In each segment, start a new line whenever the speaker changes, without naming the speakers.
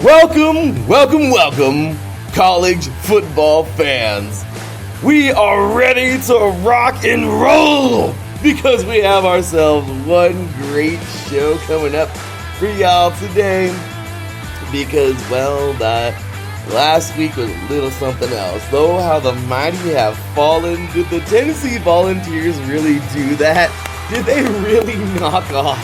Welcome, college football fans. We are ready to rock and roll because we have ourselves one great show coming up for y'all today. Because, last week was a little something else. Though how the mighty have fallen, did the Tennessee Volunteers really do that? Did they really knock off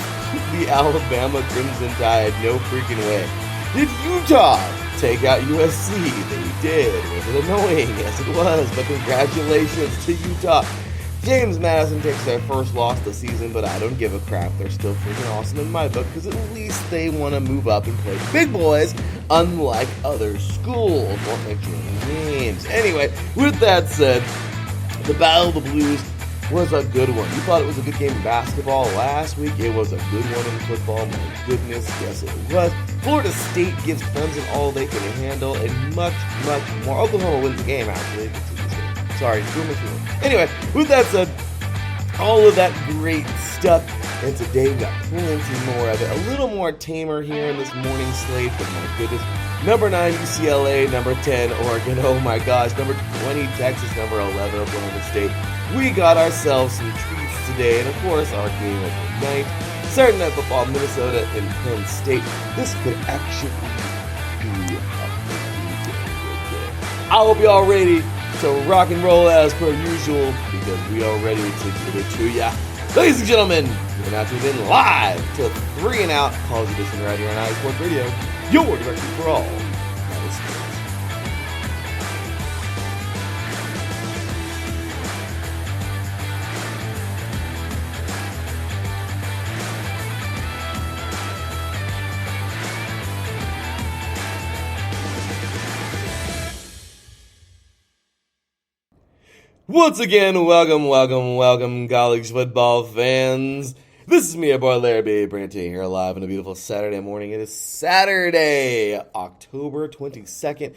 the Alabama Crimson Tide? No freaking way. Did Utah take out USC? They did. Was it annoying? Yes, it was. But congratulations to Utah. James Madison takes their first loss of the season, but I don't give a crap. They're still freaking awesome in my book because at least they want to move up and play big boys, unlike other schools. Won't mention any names. Anyway, with that said, the Battle of the Blues was a good one. You thought it was a good game of basketball last week. It was a good one in football. My goodness, yes it was. Florida State gives Clemson all they can handle and much, much more. Oklahoma wins the game, actually. Sorry, anyway, with that said, all of that great stuff, and today we got plenty more of it. A little more tamer here in this morning slate, but my goodness. Number 9, UCLA. Number 10, Oregon. Oh my gosh. Number 20, Texas. Number 11, Oklahoma State. We got ourselves some treats today, and of course, our game of the night. Saturday Night Football, Minnesota and Penn State. This could actually be a pretty good game. I hope y'all ready to rock and roll as per usual, because we are ready to give it to ya. Ladies and gentlemen, you're now tuned in live to 3 and Out College Edition right here on iSports Radio, your direction for all college sports. Once again, welcome, college football fans. This is me, your boy Larry B. bringing it to you here live on a beautiful Saturday morning. It is Saturday, October 22nd.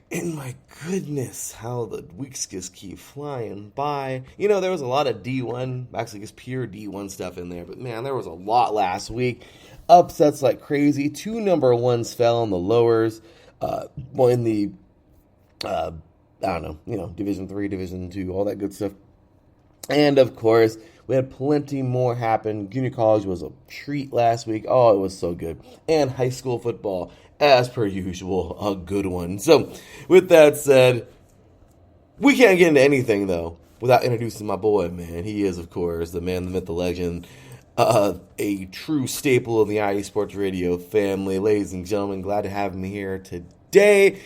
And my goodness, how the weeks just keep flying by. You know, there was a lot of D1, actually just pure D1 stuff in there. But man, there was a lot last week. Upsets like crazy. 2 number 1s fell on the lowers. In the Division 3, Division 2, all that good stuff. And, of course, we had plenty more happen. Junior college was a treat last week. Oh, it was so good. And high school football, as per usual, a good one. So, with that said, we can't get into anything, though, without introducing my boy, man. He is, of course, the man, the myth, the legend, a true staple of the iSports Radio family. Ladies and gentlemen, glad to have him here today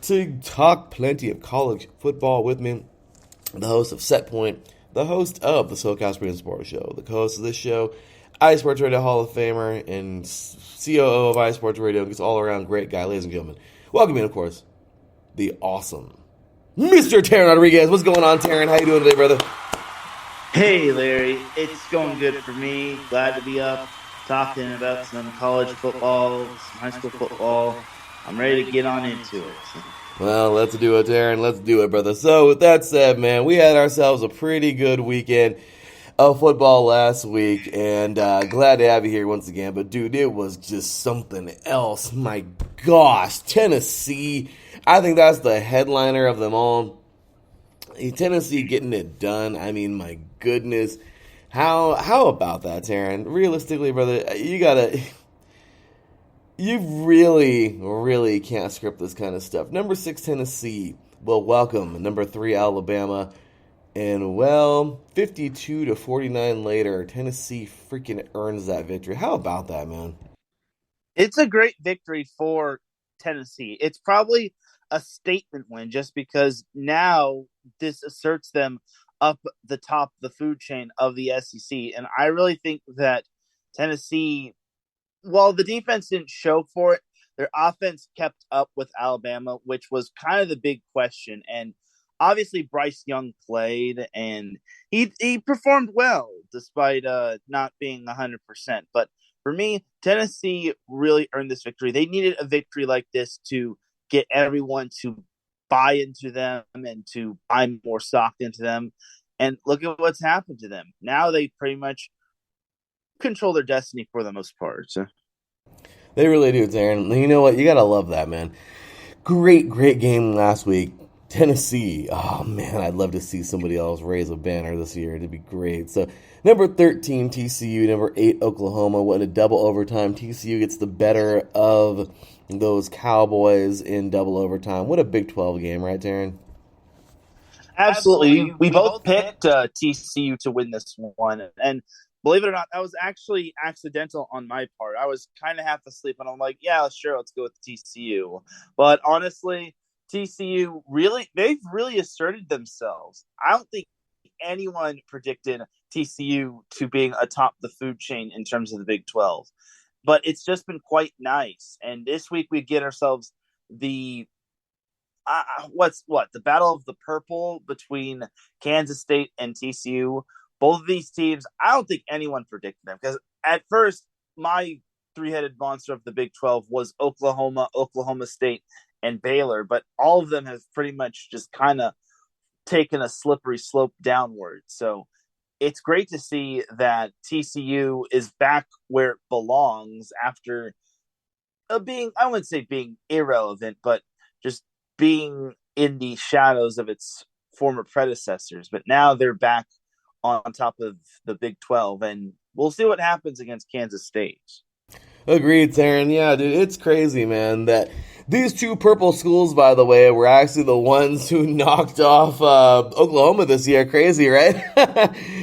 to talk plenty of college football with me, the host of Set Point, the host of the SoCal Sports Sports Show, the co-host of this show, iSports Radio Hall of Famer, and COO of iSports Radio, and just all-around great guy. Ladies and gentlemen, welcome in, of course, the awesome Mr. Teran Rodriguez. What's going on, Teran? How you doing today, brother?
Hey, Larry. It's going good for me. Glad to be up talking about some college football, some high school football. I'm ready to get on into it.
Well, let's do it, Teran. Let's do it, brother. So, with that said, man, we had ourselves a pretty good weekend of football last week, and glad to have you here once again. But, dude, it was just something else. My gosh, Tennessee. I think that's the headliner of them all. Tennessee getting it done. I mean, my goodness. How about that, Teran? Realistically, brother, you really can't script this kind of stuff. Number 6, Tennessee will welcome number 3, Alabama. And, 52-49 later, Tennessee freaking earns that victory. How about that, man?
It's a great victory for Tennessee. It's probably a statement win just because now this asserts them up the top of the food chain of the SEC. And I really think that Tennessee, while the defense didn't show for it, their offense kept up with Alabama, which was kind of the big question. And obviously Bryce Young played, and he performed well despite not being 100%. But for me, Tennessee really earned this victory. They needed a victory like this to get everyone to buy into them and to buy more stock into them. And look at what's happened to them. Now they pretty much control their destiny for the most part. So.
They really do, Teran. You know what? You gotta love that, man. Great game last week. Tennessee. Oh man, I'd love to see somebody else raise a banner this year. It'd be great. So number 13 TCU, number 8 Oklahoma went a double overtime. TCU gets the better of those Cowboys in double overtime. What a Big 12 game, right, Teran?
Absolutely. We both picked TCU to win this one. And believe it or not, that was actually accidental on my part. I was kind of half asleep and I'm like, yeah, sure, let's go with TCU. But honestly, TCU they've really asserted themselves. I don't think anyone predicted TCU to being atop the food chain in terms of the Big 12. But it's just been quite nice. And this week we get ourselves the the battle of the purple between Kansas State and TCU. Both of these teams, I don't think anyone predicted them because at first my three-headed monster of the Big 12 was Oklahoma, Oklahoma State, and Baylor, but all of them have pretty much just kind of taken a slippery slope downward. So it's great to see that TCU is back where it belongs after being, I wouldn't say being irrelevant, but just being in the shadows of its former predecessors. But now they're back on top of the Big 12, and we'll see what happens against Kansas State.
Agreed, Teran. Yeah, dude, it's crazy, man, that these two purple schools, by the way, were actually the ones who knocked off Oklahoma this year. Crazy, right?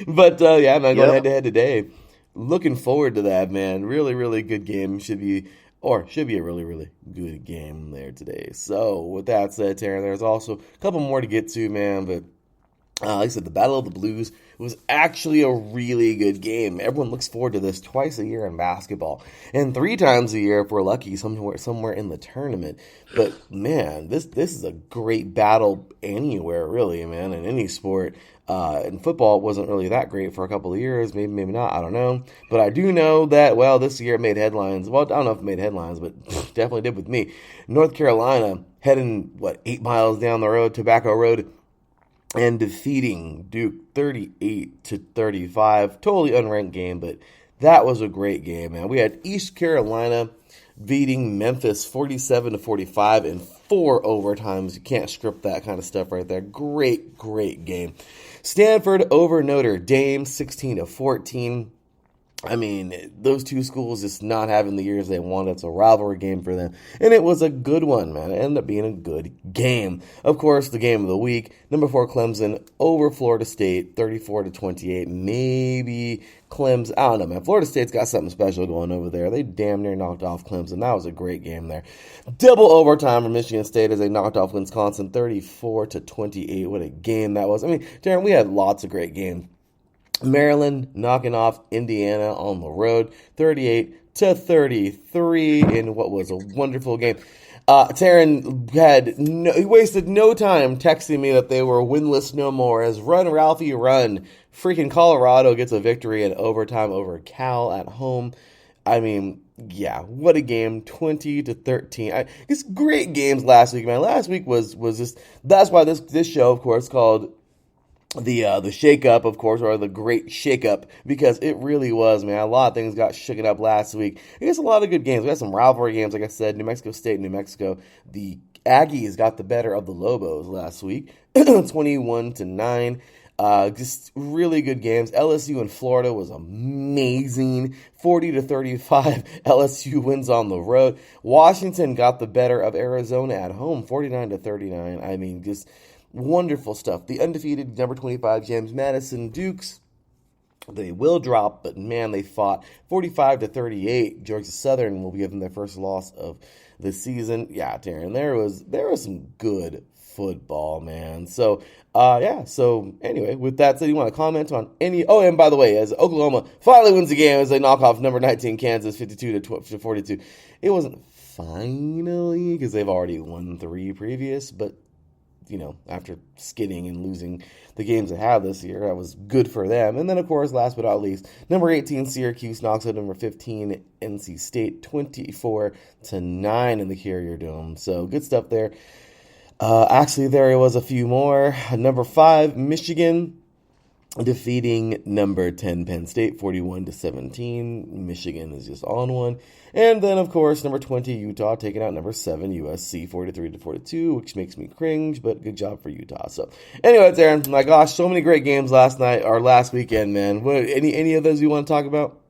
But yeah, man, going
Yep.
head to head today. Looking forward to that, man. Really good game. Should be a really good game there today. So, with that said, Teran, there's also a couple more to get to, man, but like I said, the Battle of the Blues was actually a really good game. Everyone looks forward to this twice a year in basketball, and 3 times a year if we're lucky, somewhere in the tournament. But man, this is a great battle anywhere, really, man, in any sport. And football wasn't really that great for a couple of years, maybe not, I don't know. But I do know that, well, this year it made headlines. Well, I don't know if it made headlines, but definitely did with me. North Carolina heading 8 miles down the road, Tobacco Road, and defeating Duke 38-35. Totally unranked game, but that was a great game, man. We had East Carolina beating Memphis 47-45 in 4 overtimes. You can't script that kind of stuff right there. Great game. Stanford over Notre Dame 16-14. I mean, those two schools just not having the years they wanted. It's a rivalry game for them. And it was a good one, man. It ended up being a good game. Of course, the game of the week, number 4 Clemson over Florida State, 34-28. Maybe Clemson, I don't know, man. Florida State's got something special going over there. They damn near knocked off Clemson. That was a great game there. Double overtime for Michigan State as they knocked off Wisconsin, 34-28. What a game that was. I mean, Darren, we had lots of great games. Maryland knocking off Indiana on the road, 38-33 in what was a wonderful game. Teran he wasted no time texting me that they were winless no more as Run Ralphie Run. Freaking Colorado gets a victory in overtime over Cal at home. I mean, yeah, what a game, 20-13. It's great games last week, man. Last week was just, that's why this show, of course, called the shake-up, of course, or the great shake-up, because it really was, man. A lot of things got shaken up last week. I guess a lot of good games. We had some rivalry games, like I said, New Mexico State, New Mexico. The Aggies got the better of the Lobos last week, 21-9. Just really good games. LSU in Florida was amazing. 40-35. LSU wins on the road. Washington got the better of Arizona at home, 49-39. I mean, just wonderful stuff. The undefeated number 25 James Madison Dukes, they will drop, but man, they fought 45-38. Georgia Southern will give them their first loss of the season. Yeah, Darren, there was some good football, man. So, yeah. So anyway, with that said, you want to comment on any? Oh, and by the way, as Oklahoma finally wins the game as they knock off number 19 Kansas 52-42. It wasn't finally because they've already won 3 previous, but after skidding and losing the games they have this year, that was good for them. And then, of course, last but not least, number 18 Syracuse knocks out number 15 NC State 24-9 in the Carrier Dome. So good stuff there. Actually, there was a few more. Number 5 Michigan defeating number 10 Penn State 41-17. Michigan is just on one. And then, of course, number 20 Utah taking out number 7 USC 43-42, which makes me cringe, but good job for Utah. So, anyways, Aaron, my gosh, so many great games last night or last weekend, man. Any of those you want to talk about?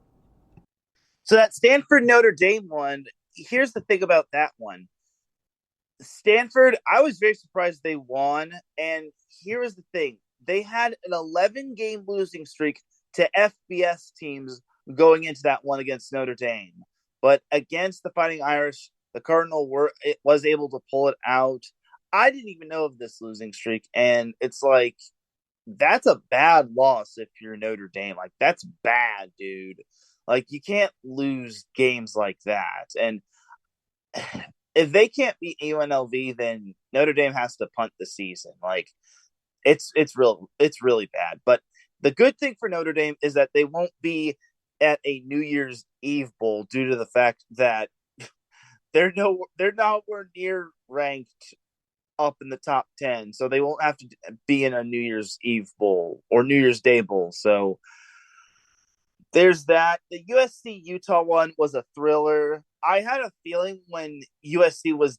So that Stanford Notre Dame one, here's the thing about that one. Stanford, I was very surprised they won. And here is the thing. They had an 11-game losing streak to FBS teams going into that one against Notre Dame. But against the Fighting Irish, the Cardinal was able to pull it out. I didn't even know of this losing streak. And it's like, that's a bad loss if you're Notre Dame. Like, that's bad, dude. Like, you can't lose games like that. And if they can't beat UNLV, then Notre Dame has to punt the season. Like, it's really bad. But the good thing for Notre Dame is that they won't be at a New Year's Eve bowl due to the fact that they're nowhere near ranked up in the top 10, so they won't have to be in a New Year's Eve bowl or New Year's Day bowl. So there's that. The USC Utah one was a thriller. I had a feeling when USC was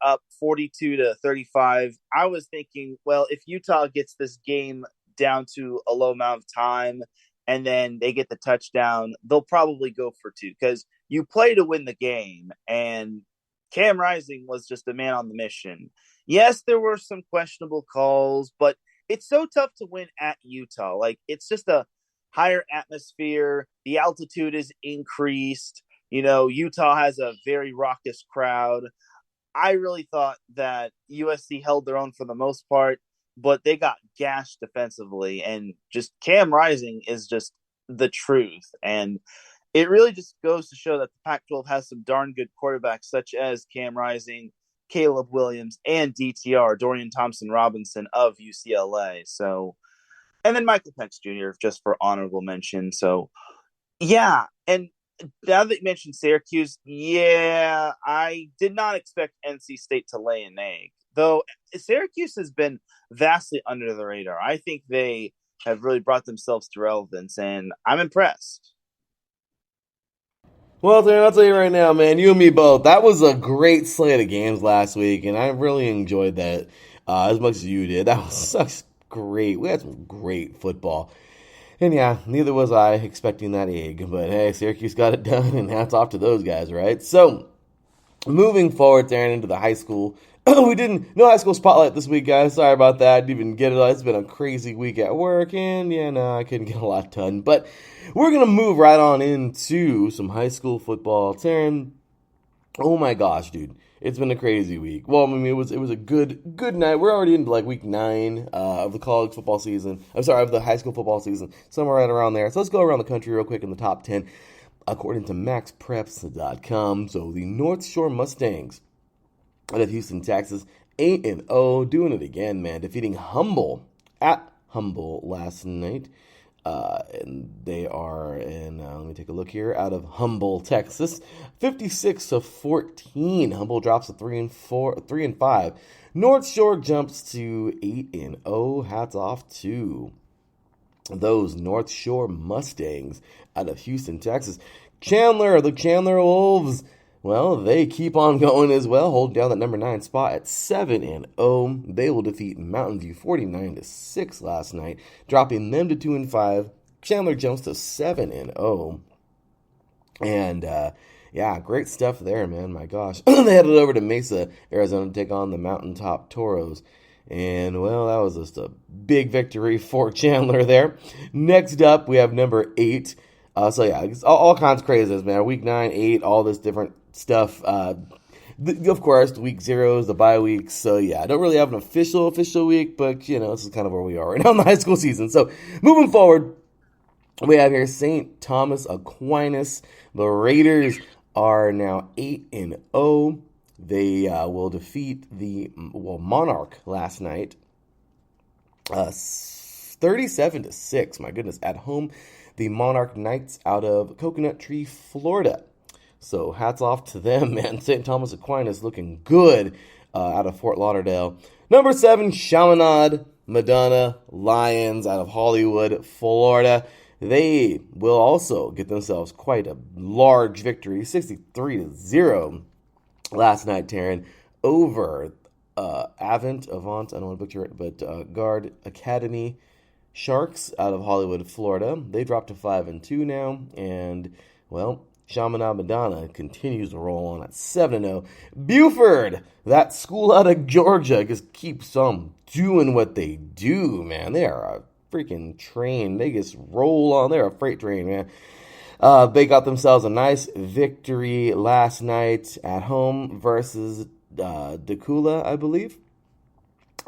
up 42-35, I was thinking, well, if Utah gets this game down to a low amount of time and then they get the touchdown, they'll probably go for two because you play to win the game. And Cam Rising was just a man on the mission. Yes, there were some questionable calls, but it's so tough to win at Utah. Like, it's just a higher atmosphere. The altitude is increased. Utah has a very raucous crowd. I really thought that USC held their own for the most part, but they got gashed defensively. And just Cam Rising is just the truth. And it really just goes to show that the Pac-12 has some darn good quarterbacks, such as Cam Rising, Caleb Williams, and DTR, Dorian Thompson-Robinson of UCLA. So, and then Michael Penix Jr., just for honorable mention. So, yeah. And now that you mentioned Syracuse, yeah, I did not expect NC State to lay an egg. Though Syracuse has been vastly under the radar. I think they have really brought themselves to relevance, and I'm impressed.
Well, Darren, I'll tell you right now, man, you and me both. That was a great slate of games last week, and I really enjoyed that as much as you did. That was such great. We had some great football. And yeah, neither was I expecting that egg. But hey, Syracuse got it done, and hats off to those guys, right? So, moving forward, Darren, into the high school. No high school spotlight this week, guys. Sorry about that. Didn't even get it. It's been a crazy week at work, and yeah, no, I couldn't get a lot done. But we're going to move right on into some high school football. Taryn, oh my gosh, dude. It's been a crazy week. Well, I mean, it was a good night. We're already into like week 9 of the college football season. I'm sorry, of the high school football season. Somewhere right around there. So let's go around the country real quick in the top 10. According to MaxPreps.com, so the North Shore Mustangs out of Houston, Texas, 8-0, doing it again, man, defeating Humble at Humble last night. And they are in, let me take a look here, out of Humble, Texas, 56-14. Humble drops to 3-5. North Shore jumps to 8-0. Hats off to those North Shore Mustangs out of Houston, Texas. The Chandler Wolves, well, they keep on going as well, holding down that number 9 spot at 7-0. They will defeat Mountain View 49-6 last night, dropping them to 2-5. Chandler jumps to 7-0. And yeah, great stuff there, man. My gosh. They headed over to Mesa, Arizona to take on the Mountaintop Toros. And, well, that was just a big victory for Chandler there. Next up, we have number 8. So, yeah, it's all kinds of craziness, man. Week 9, 8, all this different stuff. Of course, the week 0s, the bye weeks. So, yeah, I don't really have an official week, but, this is kind of where we are right now in the high school season. So, moving forward, we have here St. Thomas Aquinas. The Raiders are now 8-0. They will defeat the Monarch last night, 37-6. My goodness, at home, the Monarch Knights out of Coconut Tree, Florida. So hats off to them, man. St. Thomas Aquinas looking good out of Fort Lauderdale. Number 7, Chaminade. Madonna Lions out of Hollywood, Florida. They will also get themselves quite a large victory, 63-0 last night, Teran, over Avant, I don't want to butcher it, but Guard Academy Sharks out of Hollywood, Florida. They dropped to 5-2 now, and, well, Shamana Madonna continues to roll on at 7-0. Buford, that school out of Georgia, just keeps on doing what they do, man. They are a freaking train. They just roll on. They're a freight train, man. They got themselves a nice victory last night at home versus Decula, I believe.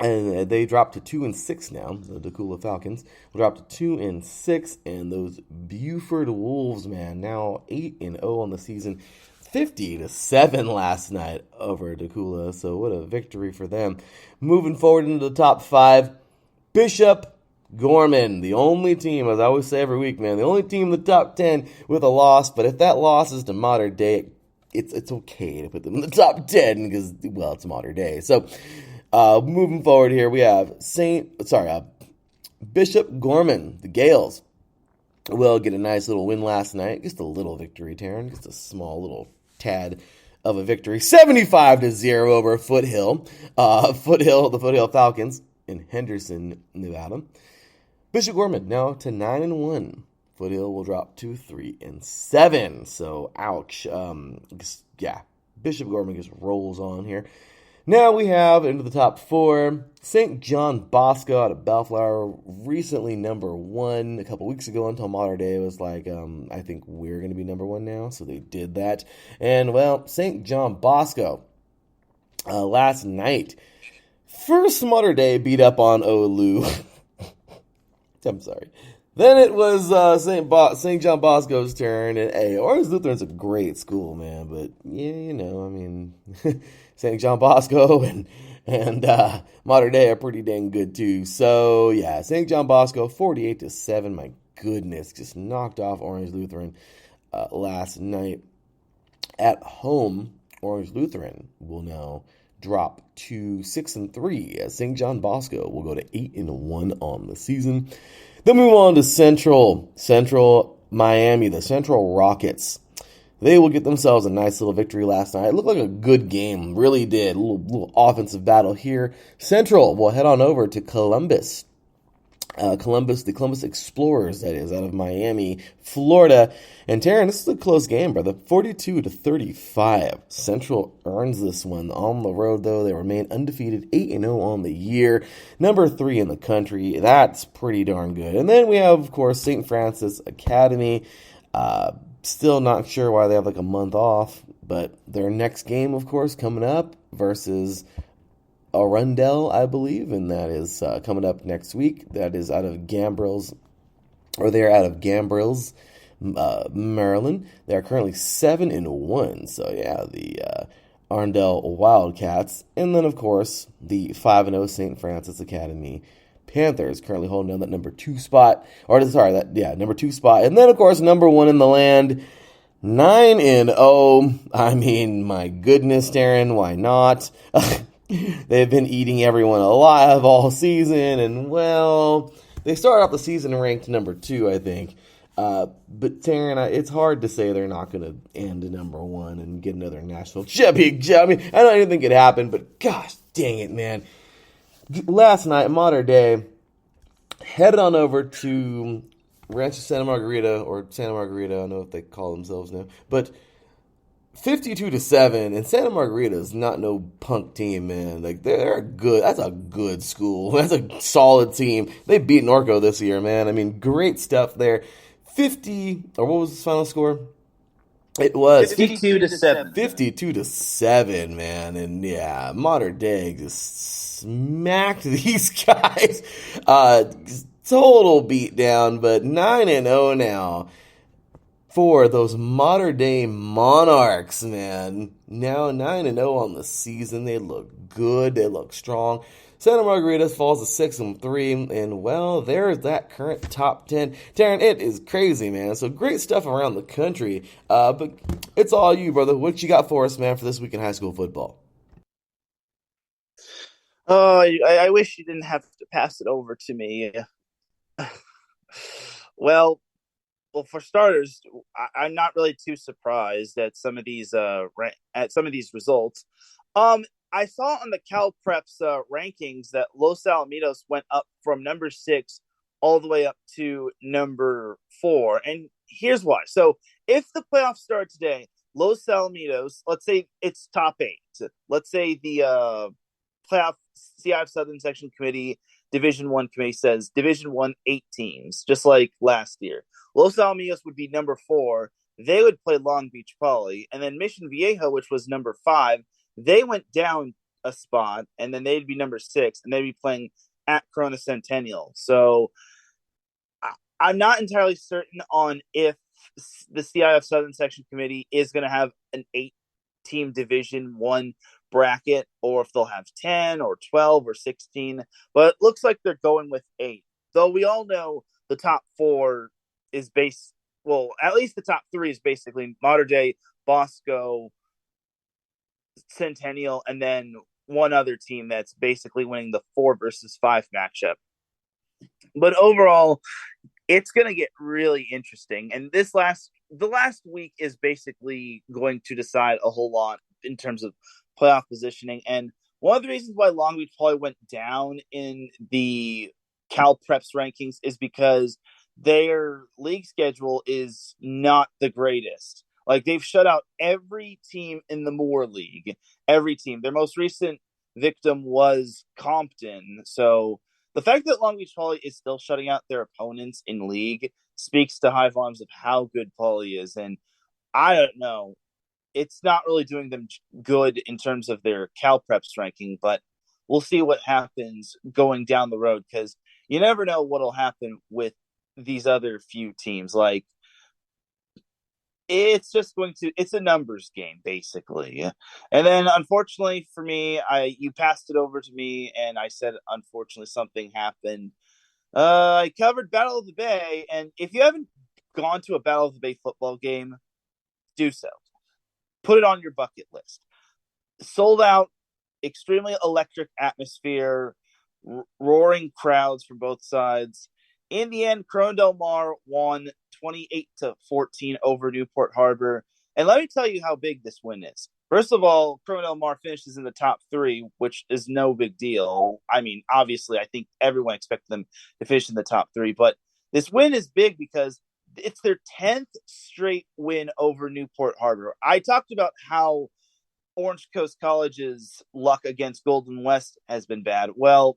And they dropped to 2-6 now. The Decula Falcons will drop to 2-6, and those Buford Wolves, man, now 8-0 on the season, 50-7 last night over Decula. So what a victory for them. Moving forward into the top 5, Bishop Gorman, the only team, as I always say every week, man, the only team in the top 10 with a loss. But if that loss is to Modern Day, it's okay to put them in the top 10 because, well, it's Modern Day. So. Moving forward here, we have Bishop Gorman, the Gales, will get a nice little win last night. Just a little victory, Teran. Just a small little tad of a victory. 75-0 over Foothill. The Foothill Falcons in Henderson, Nevada. Bishop Gorman now to 9-1. Foothill will drop to 3-7. So, ouch. Bishop Gorman just rolls on here. Now we have into the top 4, St. John Bosco out of Bellflower, recently number 1 a couple weeks ago until Modern Day. It was like, I think we're going to be number 1 now, so they did that. And, well, St. John Bosco, last night, first Modern Day beat up on Olu. I'm sorry. Then it was St. John Bosco's turn, and hey, Orange Lutheran's a great school, man, but yeah, St. John Bosco and Modern Day are pretty dang good too. So yeah, St. John Bosco 48-7. My goodness, just knocked off Orange Lutheran last night at home. Orange Lutheran will now drop to 6-3 as St. John Bosco will go to 8-1 on the season. Then move on to Central Miami, the Central Rockets. They will get themselves a nice little victory last night. It looked like a good game, really did. A little offensive battle here. Central will head on over to Columbus. The Columbus Explorers, that is, out of Miami, Florida. And Teran, this is a close game, brother. 42-35. Central earns this one on the road, though. They remain undefeated, 8-0 on the year. Number 3 in the country. That's pretty darn good. And then we have, of course, St. Francis Academy. Still not sure why they have like a month off, but their next game, of course, coming up versus Arundel, I believe, and that is coming up next week. That is out of Gambrels, or they're out of Gambrels, Maryland. They are currently 7-1. So yeah, the Arundel Wildcats, and then of course the 5-0 St. Francis Academy Panthers currently holding down that number 2 spot, number 2 spot, and then of course number 1 in the land, 9-0. I mean, my goodness, Teran, why not? They've been eating everyone alive all season, and well, they started off the season ranked number 2, I think. But Teran, it's hard to say they're not going to end at number 1 and get another national championship. I mean, I don't even think it happened, but gosh dang it, man. Last night, Modern Day headed on over to Rancho Santa Margarita, or Santa Margarita, I don't know if they call themselves now, but 52-7, and Santa Margarita is not no punk team, man. Like, they're good. That's a good school. That's a solid team. They beat Norco this year, man. I mean, great stuff there. 50, or what was the final score? It was
52-7.
52-7, man. And yeah, Modern Day just smacked these guys. Total beatdown, but 9-0 now for those Modern Day Monarchs, man. Now 9-0 on the season. They look good. They look strong. Santa Margarita falls to 6-3, and well, there's that current top 10. Teran, it is crazy, man. So great stuff around the country. But it's all you, brother. What you got for us, man, for this week in high school football?
Oh, I wish you didn't have to pass it over to me. well, well, for starters, I'm not really too surprised at some of these at some of these results. Um, I saw on the Cal Preps rankings that Los Alamitos went up from number 6 all the way up to number 4, and here's why. So, if the playoffs start today, Los Alamitos, let's say it's top 8. Let's say the playoff CIF Southern Section Committee Division One committee says Division One 8 teams, just like last year. Los Alamitos would be number 4. They would play Long Beach Poly, and then Mission Viejo, which was number 5, they went down a spot, and then they'd be number 6, and they'd be playing at Corona Centennial. So I'm not entirely certain on if the CIF Southern Section Committee is going to have an 8-team Division One bracket, or if they'll have 10 or 12 or 16. But it looks like they're going with 8. Though we all know the top 4 is based, well, at least the top 3 is basically Mater Dei, Bosco, Centennial, and then one other team that's basically winning the 4 versus 5 matchup. But overall, it's going to get really interesting. And the last week is basically going to decide a whole lot in terms of playoff positioning. And one of the reasons why Long Beach Poly went down in the Cal Preps rankings is because their league schedule is not the greatest. Like, they've shut out every team in the Moore League. Every team. Their most recent victim was Compton. So the fact that Long Beach Poly is still shutting out their opponents in league speaks to high volumes of how good Poly is. And I don't know. It's not really doing them good in terms of their Cal Preps ranking, but we'll see what happens going down the road, because you never know what'll happen with these other few teams. Like, it's a numbers game basically. And then unfortunately for me, you passed it over to me, and I said unfortunately something happened. I covered Battle of the Bay, and if you haven't gone to a Battle of the Bay football game, do so. Put it on your bucket list. Sold out, extremely electric atmosphere, roaring crowds from both sides. In the end, Corona Del Mar won 28-14 over Newport Harbor. And let me tell you how big this win is. First of all, Corona Del Mar finishes in the top 3, which is no big deal. I mean, obviously, I think everyone expected them to finish in the top 3, but this win is big because it's their 10th straight win over Newport Harbor. I talked about how Orange Coast College's luck against Golden West has been bad. Well,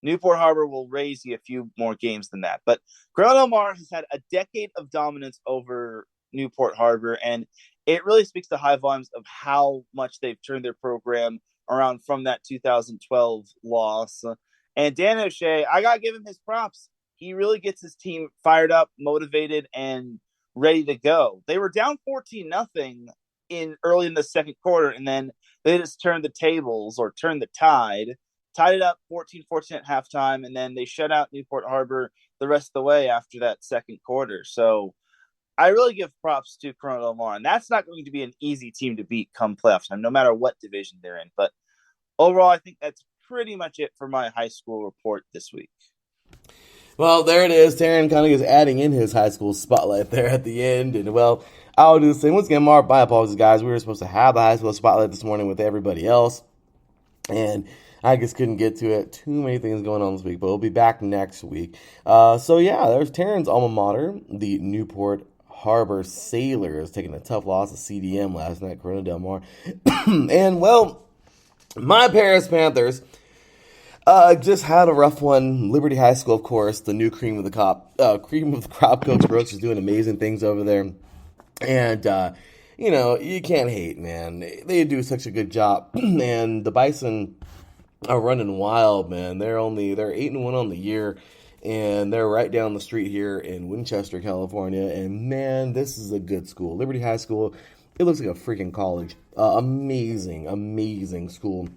Newport Harbor will raise you a few more games than that. But Corona Del Mar has had a decade of dominance over Newport Harbor, and it really speaks to high volumes of how much they've turned their program around from that 2012 loss. And Dan O'Shea, I got to give him his props. He really gets his team fired up, motivated, and ready to go. They were down 14-0 early in the second quarter, and then they just turned the tables, or turned the tide, tied it up 14-14 at halftime, and then they shut out Newport Harbor the rest of the way after that second quarter. So I really give props to Corona Del Mar, and that's not going to be an easy team to beat come playoff time, no matter what division they're in. But overall, I think that's pretty much it for my high school report this week.
Well, there it is. Teran kind of is adding in his high school spotlight there at the end. And, well, I'll do the same. Once again, Mark, my apologies, guys. We were supposed to have the high school spotlight this morning with everybody else, and I just couldn't get to it. Too many things going on this week, but we'll be back next week. So, yeah, there's Teran's alma mater, the Newport Harbor Sailors, taking a tough loss to CDM last night, Corona Del Mar. And, well, my Paris Panthers just had a rough one. Liberty High School, of course, the new cream of the crop. Coach Brooks is doing amazing things over there. And, you can't hate, man. They do such a good job. And the Bison are running wild, man. They're 8-1 on the year. And they're right down the street here in Winchester, California. And, man, this is a good school. Liberty High School, it looks like a freaking college. Amazing, amazing school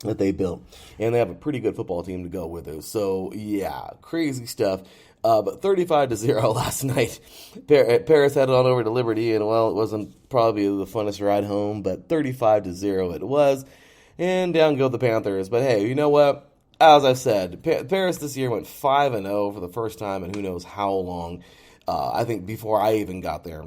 that they built. And they have a pretty good football team to go with it. So, yeah, crazy stuff. But 35-0 last night. Paris headed on over to Liberty, and, well, it wasn't probably the funnest ride home, but 35-0 it was. and down go the Panthers. But hey, you know what? As I said, Paris this year went 5-0 for the first time in who knows how long. I think before I even got there.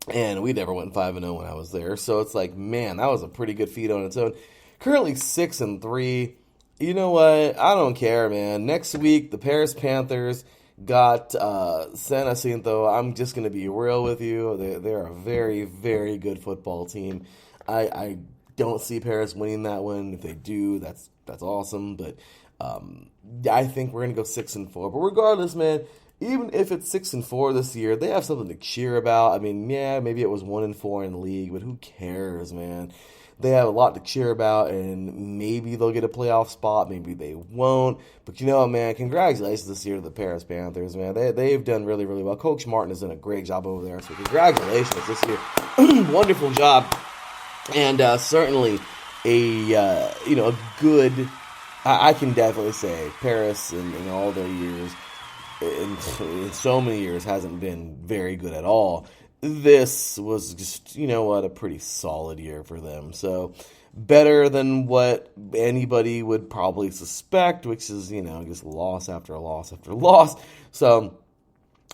And we never went 5-0 when I was there. So it's like, man, that was a pretty good feat on its own. Currently 6-3. You know what? I don't care, man. Next week, the Paris Panthers got San Jacinto. I'm just going to be real with you. They're a very, very good football team. I don't see Paris winning that one. If they do, that's awesome. But I think we're going to go 6-4. But regardless, man, even if it's 6-4 this year, they have something to cheer about. I mean, yeah, maybe it was 1-4 in the league, but who cares, man? They have a lot to cheer about, and maybe they'll get a playoff spot. Maybe they won't. But you know what, man? Congratulations this year to the Paris Panthers, man. They've done really, really well. Coach Martin has done a great job over there. So congratulations this year. Wonderful job, and certainly a good. I can definitely say Paris in all their years, in so many years, hasn't been very good at all. This was just, you know what, a pretty solid year for them. So better than what anybody would probably suspect, which is, just loss after loss after loss. So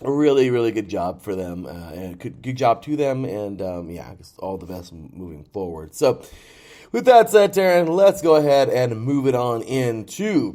a really, really good job for them, and good job to them, and yeah, just all the best moving forward. So with that said, Teran, let's go ahead and move it on into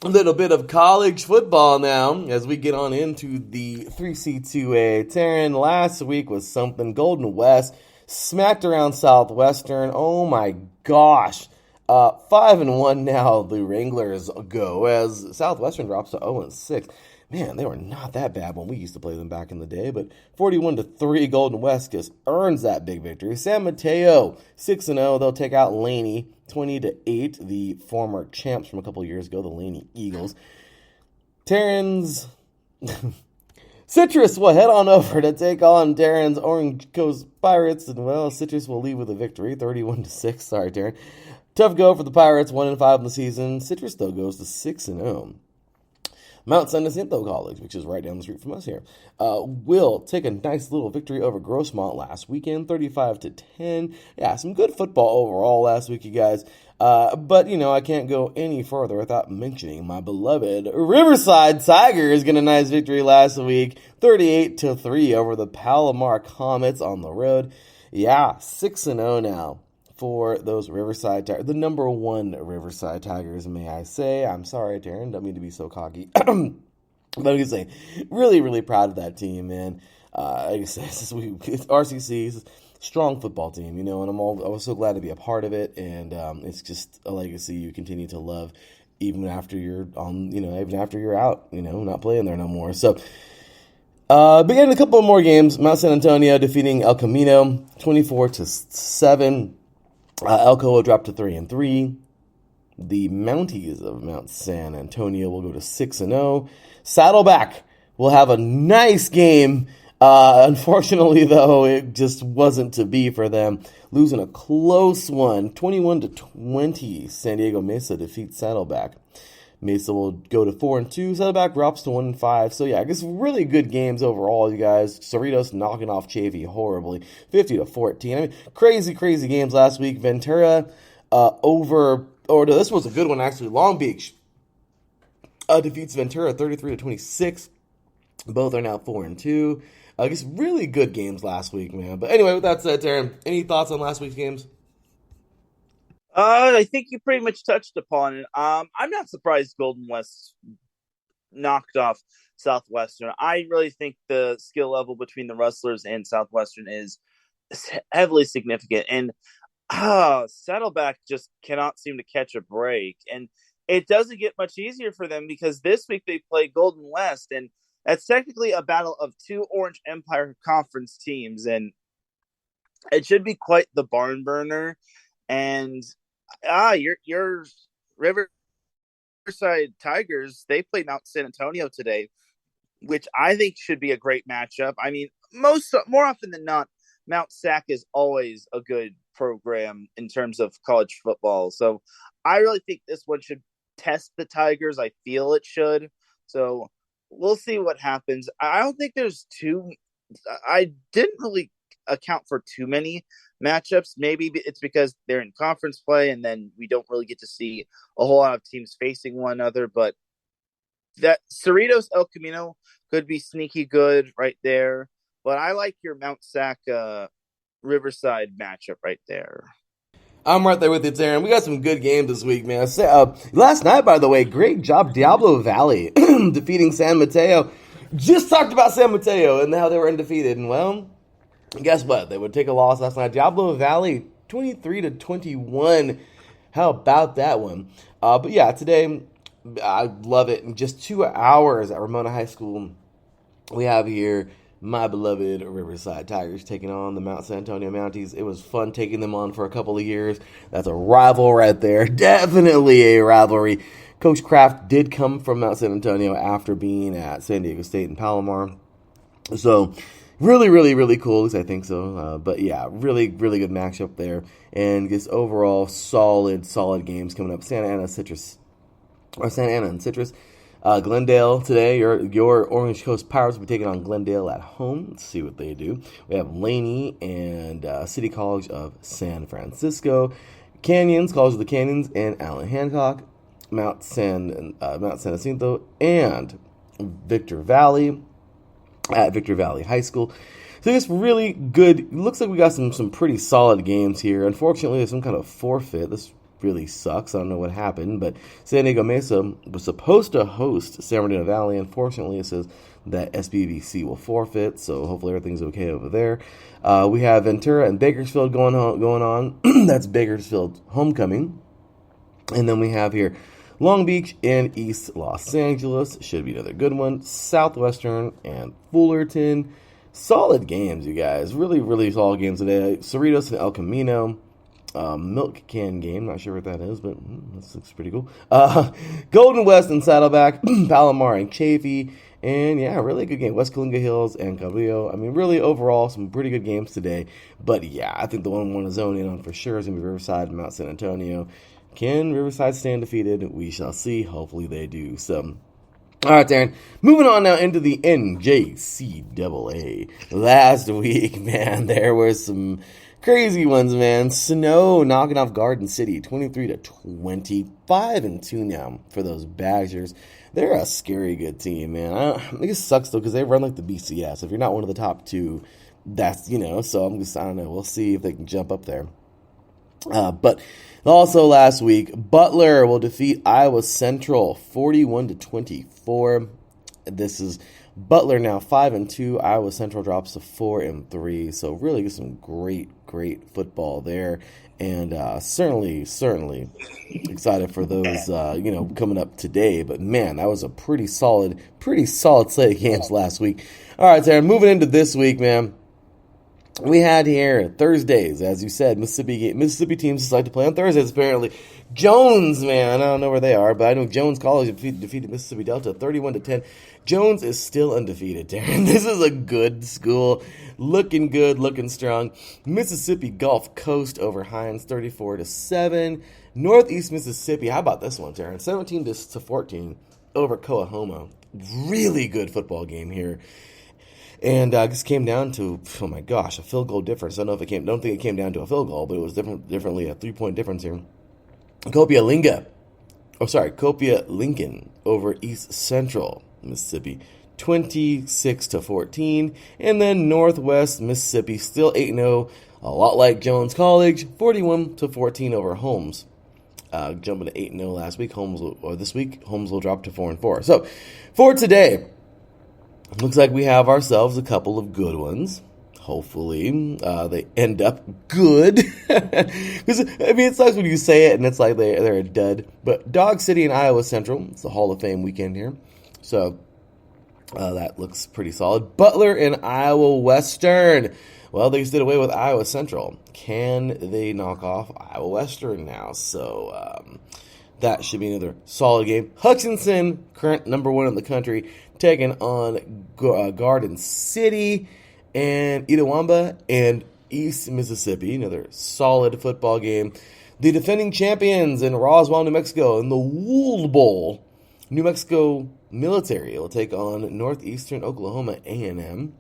a little bit of college football now as we get on into the 3C2A. Teran, last week was something. Golden West smacked around Southwestern. Oh my gosh. 5-1 now the Wranglers go as Southwestern drops to 0-6. Man, they were not that bad when we used to play them back in the day, but 41-3 Golden West just earns that big victory. San Mateo 6-0. They'll take out Laney 20-8, the former champs from a couple years ago, the Laney Eagles. Terran's Citrus will head on over to take on Terran's Orange Coast Pirates, and well, Citrus will leave with a victory, 31-6. Sorry, Teran. Tough go for the Pirates, 1-5 in the season. Citrus though goes to 6-0. Mount San Jacinto College, which is right down the street from us here, will take a nice little victory over Grossmont last weekend, 35-10. Yeah, some good football overall last week, you guys. But, I can't go any further without mentioning my beloved Riverside Tigers getting a nice victory last week, 38-3 over the Palomar Comets on the road. Yeah, 6-0 now for those Riverside Tigers, the number one Riverside Tigers, may I say. I'm sorry, Teran, don't mean to be so cocky. But I'm going to say, really, really proud of that team, man. Like I said, it's RCC, it's a strong football team, and I was so glad to be a part of it, and it's just a legacy you continue to love even after you're even after you're out, not playing there no more. So, beginning a couple more games, Mount San Antonio defeating El Camino 24-7. Elko will drop to 3-3. The Mounties of Mount San Antonio will go to 6-0. Saddleback will have a nice game. Unfortunately, though, it just wasn't to be for them. Losing a close one, 21-20. San Diego Mesa defeats Saddleback. Mesa will go to 4-2. Saddleback drops to 1-5. So yeah, I guess really good games overall, you guys. Cerritos knocking off Chavey horribly, 50-14. I mean, crazy games last week. Ventura this was a good one actually. Long Beach defeats Ventura 33-26. Both are now 4-2. I guess really good games last week, man. But anyway, with that said, Teran, any thoughts on last week's games?
I think you pretty much touched upon it. I'm not surprised Golden West knocked off Southwestern. I really think the skill level between the Rustlers and Southwestern is heavily significant. And Saddleback just cannot seem to catch a break. And it doesn't get much easier for them because this week they play Golden West, and that's technically a battle of two Orange Empire Conference teams, and it should be quite the barn burner. And your Riverside Tigers, they played Mount San Antonio today, which I think should be a great matchup. I mean, more often than not, Mount Sac is always a good program in terms of college football. So I really think this one should test the Tigers. I feel it should. So we'll see what happens. I don't think I didn't really account for too many matchups. Maybe it's because they're in conference play, and then we don't really get to see a whole lot of teams facing one another. But that Cerritos El Camino could be sneaky good right there. But I like your Mount Sac Riverside matchup right there.
I'm right there with you, Teran. We got some good games this week, man. Last night, by the way, great job, Diablo Valley defeating San Mateo. Just talked about San Mateo and how they were undefeated, and well, guess what? They would take a loss last night. Diablo Valley, 23-21. How about that one? But yeah, today I love it. In just 2 hours at Ramona High School, we have here my beloved Riverside Tigers taking on the Mount San Antonio Mounties. It was fun taking them on for a couple of years. That's a rival right there. Definitely a rivalry. Coach Kraft did come from Mount San Antonio after being at San Diego State and Palomar. So really, really, really cool. At least I think so. But yeah, really, really good matchup there. And just overall solid games coming up. Santa Ana and Citrus. Glendale today, your Orange Coast Pirates will be taking on Glendale at home. Let's see what they do. We have Laney and City College of San Francisco, Canyons, College of the Canyons, and Allen Hancock, Mount San Jacinto, and Victor Valley at Victor Valley High School. So it's really good. Looks like we got some pretty solid games here. Unfortunately, there's some kind of forfeit. This really sucks. I don't know what happened, but San Diego Mesa was supposed to host San Bernardino Valley. Unfortunately, it says that SBVC will forfeit, so hopefully everything's okay over there. We have Ventura and Bakersfield going on. That's Bakersfield homecoming. And then we have here Long Beach and East Los Angeles. Should be another good one. Southwestern and Fullerton. Solid games, you guys. Really, really solid games today. Cerritos and El Camino. Milk can game, not sure what that is, but this looks pretty cool. Golden West and Saddleback, Palomar and Chaffee, and yeah, really good game. West Kalinga Hills and Cabrillo. I mean, really overall, some pretty good games today. But yeah, I think the one we want to zone in on for sure is going to be Riverside and Mount San Antonio. Can Riverside stay undefeated? We shall see. Hopefully they do. So, all right, Darren. Moving on now into the NJCAA. Last week, man, there was some crazy ones, man. Snow knocking off Garden City, 23-25-2 now for those Badgers. They're a scary good team, man. I think it sucks though because they run like the BCS. If you're not one of the top two, that's so I don't know. We'll see if they can jump up there. But also last week, Butler will defeat Iowa Central 41-24. This is Butler now 5-2. Iowa Central drops to 4-3. So really some great football there, and certainly excited for those coming up today. But man, that was a pretty solid slate of games last week. All right, Sarah, moving into this week, man. We had here Thursdays, as you said, Mississippi teams decide to play on Thursdays, apparently. Jones, man, I don't know where they are, but I know Jones College defeated Mississippi Delta 31-10. Jones is still undefeated, Darren. This is a good school. Looking good, looking strong. Mississippi Gulf Coast over Hines 34-7. Northeast Mississippi, how about this one, Darren? 17-14 over Coahoma. Really good football game here. And this came down to, oh my gosh, a field goal difference. Don't think it came down to a field goal, but it was differently a 3-point difference here. Copia Lincoln over East Central Mississippi, 26-14. And then Northwest Mississippi, still 8-0, a lot like Jones College, 41-14 over Holmes. Jumping to 8-0 last week, this week, Holmes will drop to 4-4. So, for today, looks like we have ourselves a couple of good ones. Hopefully, they end up good. Because, it sucks when you say it and it's like they're a dud. But Dog City and Iowa Central, it's the Hall of Fame weekend here. So, that looks pretty solid. Butler and Iowa Western. Well, they just did away with Iowa Central. Can they knock off Iowa Western now? So, that should be another solid game. Hutchinson, current number 1 in the country, taking on Garden City and Itawamba and East Mississippi. Another solid football game. The defending champions in Roswell, New Mexico, in the Wool Bowl, New Mexico Military will take on Northeastern Oklahoma A&M.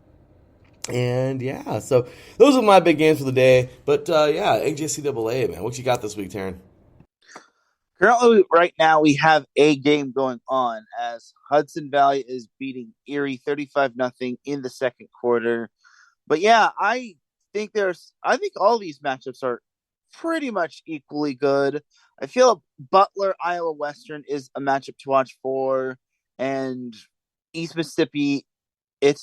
And yeah, so those are my big games for the day. But yeah, AJCAA, man, what you got this week, Taryn?
Currently, right now, we have a game going on as Hudson Valley is beating Erie 35-0 in the second quarter. But yeah, I think all these matchups are pretty much equally good. I feel Butler Iowa Western is a matchup to watch for, and East Mississippi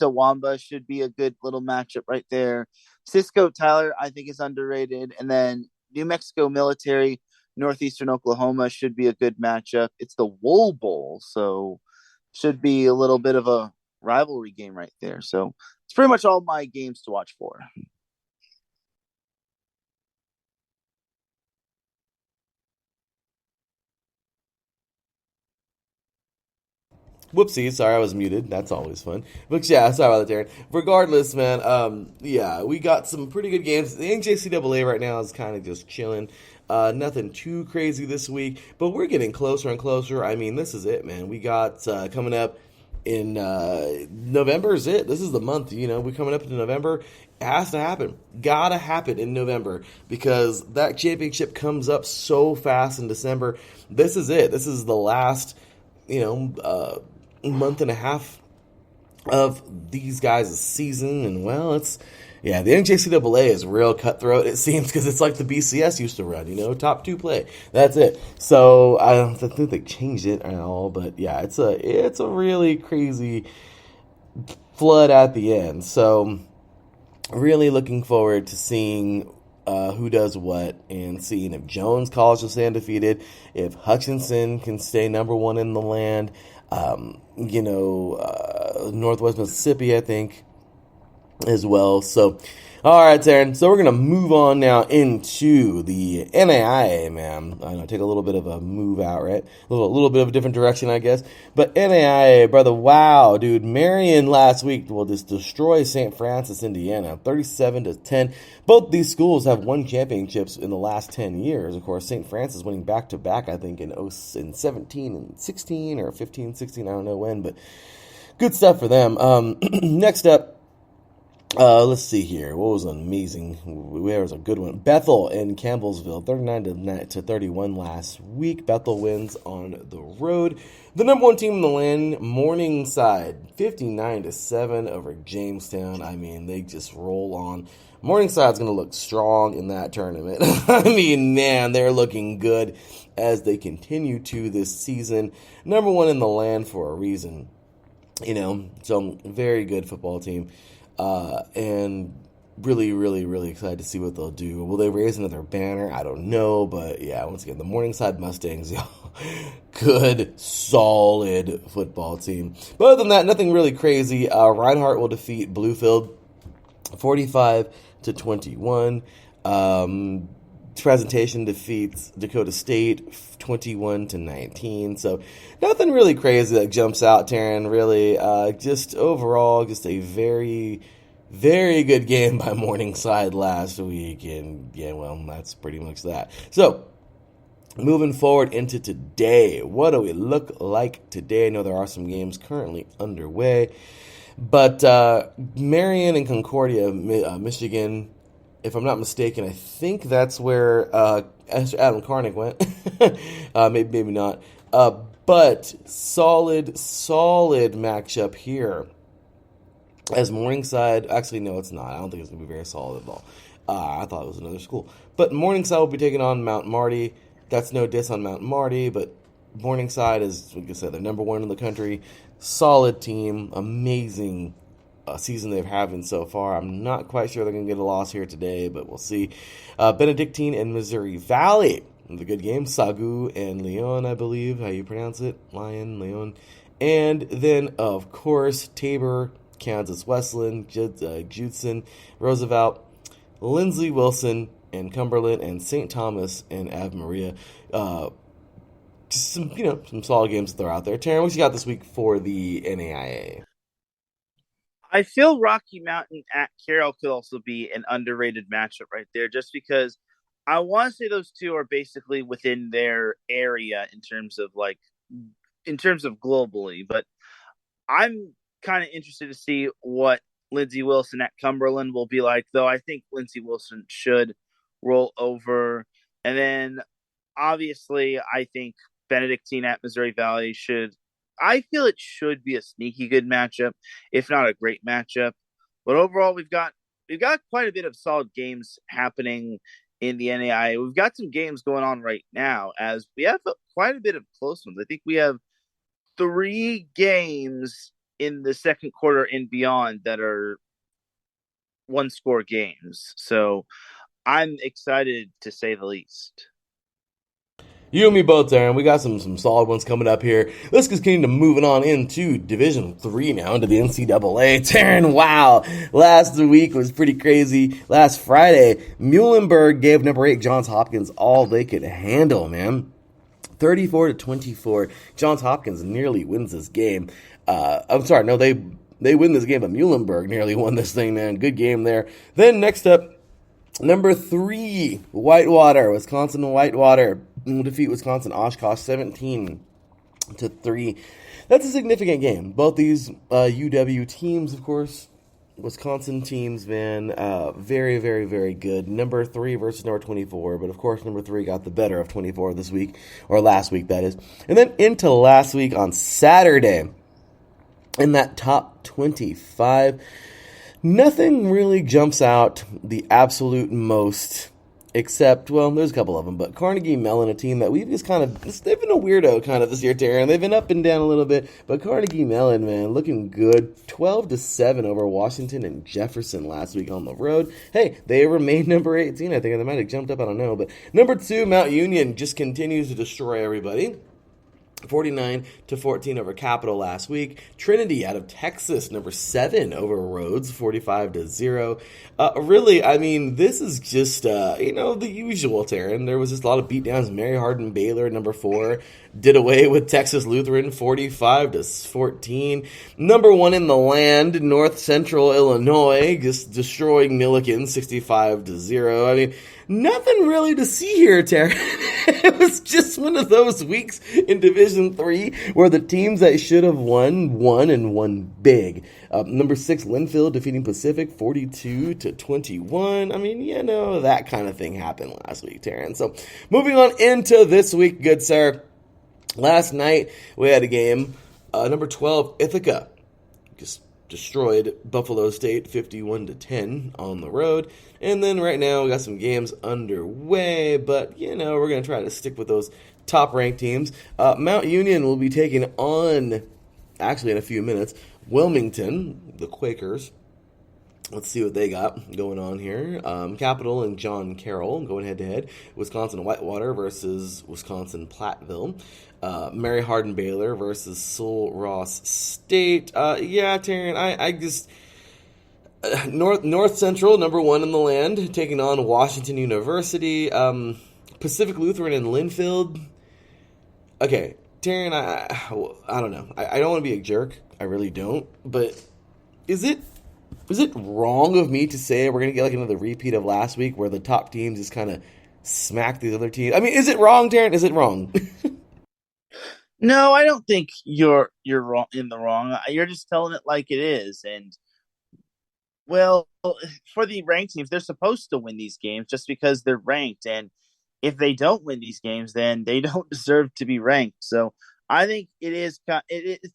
Wamba should be a good little matchup right there. Cisco Tyler I think is underrated, and then New Mexico Military Northeastern Oklahoma should be a good matchup. It's the Wool Bowl, so should be a little bit of a rivalry game right there. So it's pretty much all my games to watch for.
Whoopsie, sorry I was muted. That's always fun. But yeah, sorry about that, Darren. Regardless, man, yeah, we got some pretty good games. The NJCAA right now is kind of just chilling. Nothing too crazy this week, but we're getting closer and closer. I mean, this is it, man. We got coming up in November is it. This is the month, we're coming up into November. It has to happen. Gotta happen in November because that championship comes up so fast in December. This is it. This is the last, month and a half of these guys' season, and well, it's yeah, the NJCAA is real cutthroat. It seems because it's like the BCS used to run, top two play. That's it. So I don't think they changed it at all, but yeah, it's a really crazy flood at the end. So really looking forward to seeing who does what and seeing if Jones College will stay undefeated, if Hutchinson can stay number one in the land. Northwest Mississippi, I think, as well. So, all right, Taryn. So we're gonna move on now into the NAIA, man. I know, take a little bit of a move out, right? A little bit of a different direction, I guess. But NAIA, brother, wow, dude. Marion last week will just destroy St. Francis, Indiana, 37-10. Both these schools have won championships in the last 10 years. Of course, St. Francis winning back to back, I think, in 17 and 16 or 15, 16, I don't know when, but good stuff for them. Next up. Let's see here. What was amazing? Where was a good one? Bethel in Campbellsville, 39-31 last week. Bethel wins on the road. The number one team in the land, Morningside, 59-7 over Jamestown. I mean, they just roll on. Morningside's going to look strong in that tournament. I mean, man, they're looking good as they continue to this season. Number one in the land for a reason. So very good football team. And really, really, really excited to see what they'll do. Will they raise another banner? I don't know, but yeah, once again, the Morningside Mustangs, y'all, good, solid football team. But other than that, nothing really crazy. Reinhardt will defeat Bluefield 45-21. Presentation defeats Dakota State 21-19. So nothing really crazy that jumps out, Taryn. Really, just overall, just a very, very good game by Morningside last week. And yeah, well, that's pretty much that. So moving forward into today, what do we look like today? I know there are some games currently underway, but Marion and Concordia, Michigan. If I'm not mistaken, I think that's where Adam Karnick went. Maybe not. But solid matchup here. As Morningside, actually, no, it's not. I don't think it's going to be very solid at all. I thought it was another school. But Morningside will be taking on Mount Marty. That's no diss on Mount Marty, but Morningside is, like I said, they're number one in the country. Solid team. Amazing season they've having so far. I'm not quite sure they're going to get a loss here today, but we'll see. Benedictine and Missouri Valley. The good game. Sagu and Leon, I believe, how you pronounce it. Leon. And then, of course, Tabor, Kansas Wesleyan, Judson, Roosevelt, Lindsey Wilson, and Cumberland, and St. Thomas and Ave Maria. Just some solid games that are out there. Taryn, what you got this week for the NAIA?
I feel Rocky Mountain at Carroll could also be an underrated matchup right there, just because I want to say those two are basically within their area in terms of globally, but I'm kind of interested to see what Lindsey Wilson at Cumberland will be like, though I think Lindsey Wilson should roll over. And then obviously, I think Benedictine at Missouri Valley I feel it should be a sneaky good matchup, if not a great matchup. But overall, we've got quite a bit of solid games happening in the NAI. We've got some games going on right now, as we have quite a bit of close ones. I think we have 3 games in the second quarter and beyond that are 1-score games. So I'm excited, to say the least.
You and me both, Teran. We got some solid ones coming up here. Let's continue to moving on into Division 3 now, into the NCAA. Teran, wow. Last week was pretty crazy. Last Friday, Muhlenberg gave number 8 Johns Hopkins all they could handle, man. 34-24. Johns Hopkins nearly wins this game. I'm sorry, no, they win this game, but Muhlenberg nearly won this thing, man. Good game there. Then next up, number 3, Whitewater. Wisconsin Whitewater defeat Wisconsin Oshkosh 17-3. That's a significant game. Both these UW teams, of course, Wisconsin teams, man, very, very, very good. Number 3 versus number 24, but of course number 3 got the better of 24 this week, or last week, that is. And then into last week on Saturday, in that top 25, nothing really jumps out the absolute most, except, well, there's a couple of them, but Carnegie Mellon, a team that we've just they've been a weirdo kind of this year, Teran. They've been up and down a little bit, but Carnegie Mellon, man, looking good. 12-7 over Washington and Jefferson last week on the road. Hey, they remain number 18, I think. They might have jumped up, I don't know. But number 2, Mount Union, just continues to destroy everybody. 49-14 over Capital last week. Trinity out of Texas, number 7 over Rhodes, 45-0. Really, I mean, this is just, the usual, Teran. There was just a lot of beatdowns. Mary Hardin Baylor, number 4, did away with Texas Lutheran, 45-14. Number 1 in the land, North Central Illinois, just destroying Milliken, 65-0. I mean, nothing really to see here, Teran. It was just one of those weeks in Division 3 where the teams that should have won and won big. Number 6, Linfield defeating Pacific 42-21. I mean, that kind of thing happened last week, Teran. So moving on into this week, good sir. Last night we had a game. Number 12, Ithaca just destroyed Buffalo State 51-10 on the road. And then right now we got some games underway, but we're going to try to stick with those top-ranked teams. Mount Union will be taking on, actually in a few minutes, Wilmington, the Quakers. Let's see what they got going on here. Capital and John Carroll going head-to-head. Wisconsin Whitewater versus Wisconsin Platteville. Mary Hardin Baylor versus Sul Ross State. Teran, I just... North Central, number 1 in the land, taking on Washington University. Pacific Lutheran and Linfield. Okay, Teran, I don't know. I don't want to be a jerk. I really don't. But is it wrong of me to say we're going to get like another repeat of last week where the top teams just kind of smack these other teams? I mean, is it wrong, Teran? Is it wrong?
No, I don't think you're wrong in the wrong. You're just telling it like it is. And well, for the ranked teams, they're supposed to win these games just because they're ranked. And if they don't win these games, then they don't deserve to be ranked. So I think it's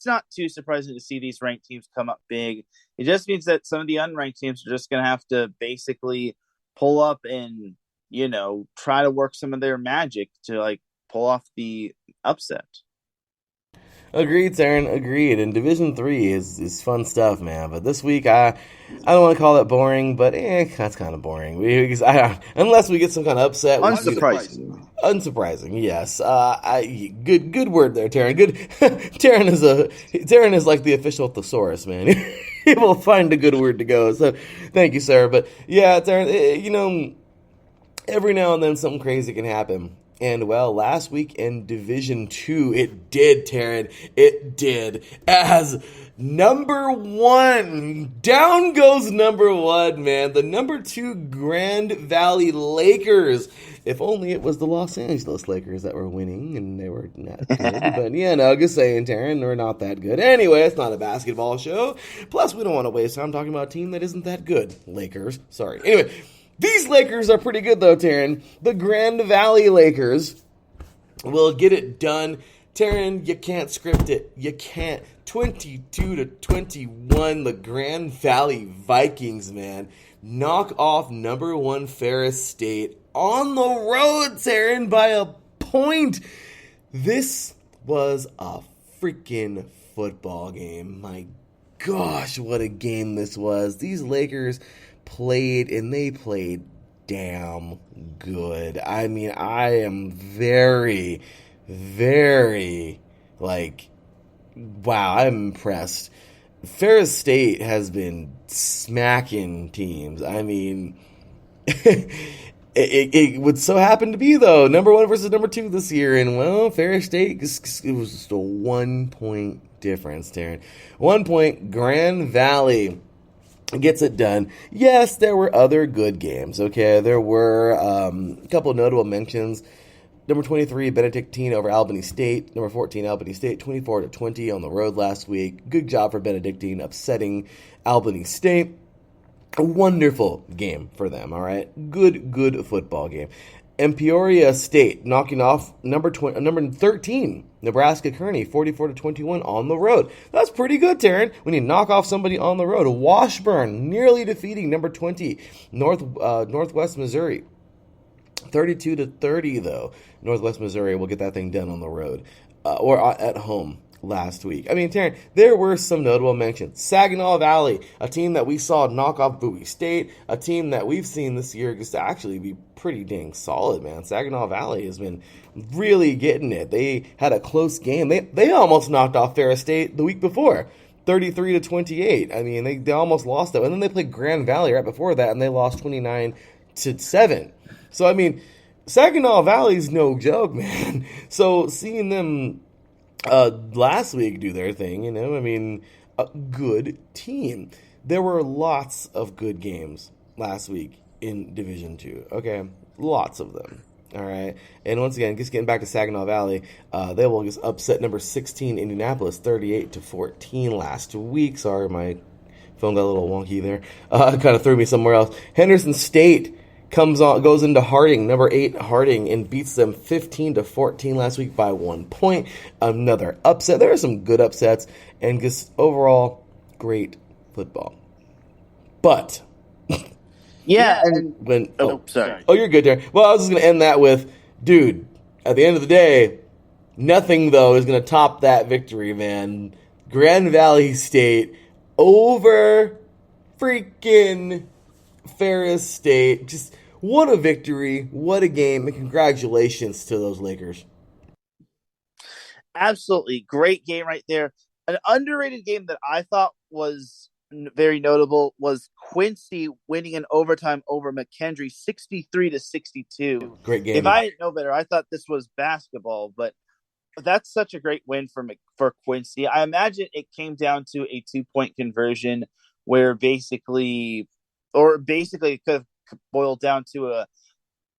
not too surprising to see these ranked teams come up big. It just means that some of the unranked teams are just going to have to basically pull up and, try to work some of their magic to pull off the upset.
Agreed, Teran. Agreed. And Division 3 is fun stuff, man. But this week, I don't want to call it boring, but that's kind of boring. Unless we get some kind of upset. Unsurprising, yes. Good word there, Teran. Good. Teran is like the official thesaurus, man. He will find a good word to go. So thank you, sir. But yeah, Teran, every now and then something crazy can happen. And, well, last week in Division 2, it did, Teran. It did. As number 1, down goes number 1, man. The number 2 Grand Valley Lakers. If only it was the Los Angeles Lakers that were winning and they were not good. But, yeah, no, just saying, Teran, they're not that good. Anyway, it's not a basketball show. Plus, we don't want to waste time talking about a team that isn't that good. Lakers. Sorry. Anyway. These Lakers are pretty good, though, Teran. The Grand Valley Lakers will get it done. Teran, you can't script it. You can't. 22-21, the Grand Valley Vikings, man, knock off number 1 Ferris State on the road, Teran, by a point. This was a freaking football game. My gosh, what a game this was. These Lakers played, and they played damn good. I mean, I am very, very, wow, I'm impressed. Ferris State has been smacking teams. I mean, it would so happen to be, though, number 1 versus number 2 this year, and, well, Ferris State, it was just a 1-point difference, Teran. 1 point, Grand Valley gets it done. Yes, there were other good games, okay? There were a couple of notable mentions. Number 23, Benedictine over Albany State. Number 14, Albany State, 24-20 on the road last week. Good job for Benedictine upsetting Albany State. A wonderful game for them, all right? Good football game. And Peoria State knocking off number 13, Nebraska Kearney, 44-21 on the road. That's pretty good, Teran, when you knock off somebody on the road. Washburn nearly defeating number 20, Northwest Missouri. 32-30, though. Northwest Missouri will get that thing done on the road or at home last week. I mean, Teran, there were some notable mentions. Saginaw Valley, a team that we saw knock off Bowie State, a team that we've seen this year just actually be pretty dang solid, man. Saginaw Valley has been really getting it. They had a close game. They almost knocked off Ferris State the week before, 33-28. I mean, they almost lost it. And then they played Grand Valley right before that, and they lost 29-7. So, I mean, Saginaw Valley's no joke, man. So, seeing them last week do their thing, you know, I mean, a good team. There were lots of good games last week in Division 2, okay? Lots of them, all right? And once again, just getting back to Saginaw Valley, they will just upset number 16, Indianapolis, 38-14 last week. Sorry, my phone got a little wonky there. Kind of threw me somewhere else. Henderson State goes into Harding, number 8 Harding, and beats them 15-14 last week by 1 point. Another upset. There are some good upsets, and just overall great football. But
yeah, and
when
sorry.
Oh, you're good there. Well, I was just gonna end that with, dude, at the end of the day, nothing though is gonna top that victory, man. Grand Valley State over freaking Ferris State. Just what a victory, what a game, and congratulations to those Lakers.
Absolutely. Great game right there. An underrated game that I thought was very notable was Quincy winning in overtime over McKendree 63-62.
Great game.
If I didn't know better, I thought this was basketball, but that's such a great win for Quincy. I imagine it came down to a 2-point conversion where basically it could have boiled down to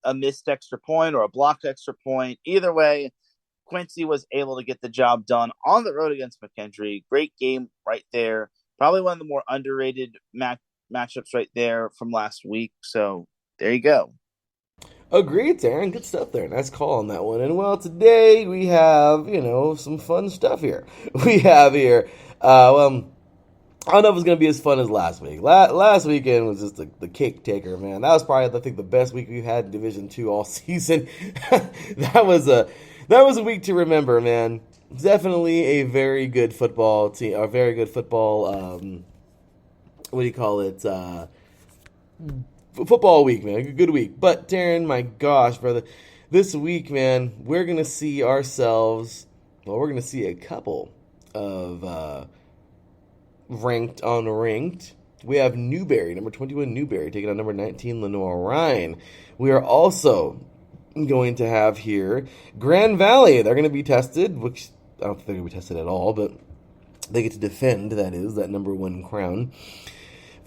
a missed extra point or a blocked extra point. Either way, Quincy was able to get the job done on the road against McKendree. Great game right there. Probably one of the more underrated matchups right there from last week. So there you go.
Agreed, Teran. Good stuff there. Nice call on that one. And, well, today we have, some fun stuff here. We have here, I don't know if it's going to be as fun as last week. Last weekend was just the cake taker, man. That was probably, I think, the best week we've had in Division 2 all season. That was a week to remember, man. Definitely a very good football team, a very good football, what do you call it, football week, man. A good week. But, Teran, my gosh, brother, this week, man, we're going to see a couple of ranked unranked. We have Newberry, number 21 Newberry, taking on number 19 Lenore Ryan. We are also going to have here Grand Valley. They're going to be tested, which I don't think they're going to be tested at all, but they get to defend, that is, that number one crown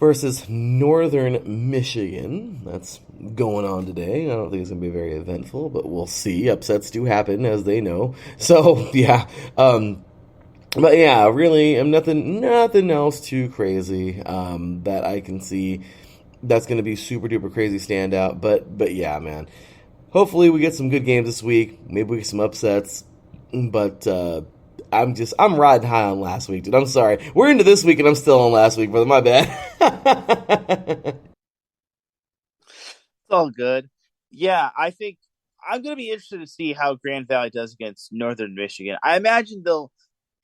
versus Northern Michigan. That's going on today. I don't think it's going to be very eventful, but we'll see. Upsets do happen, as they know. So, yeah. But yeah, really, nothing else too crazy that I can see that's going to be super duper crazy standout. But yeah, man. Hopefully we get some good games this week. Maybe we get some upsets. But I'm riding high on last week, dude. I'm sorry. We're into this week and I'm still on last week, brother. My bad.
It's all good. Yeah, I think I'm going to be interested to see how Grand Valley does against Northern Michigan. I imagine they'll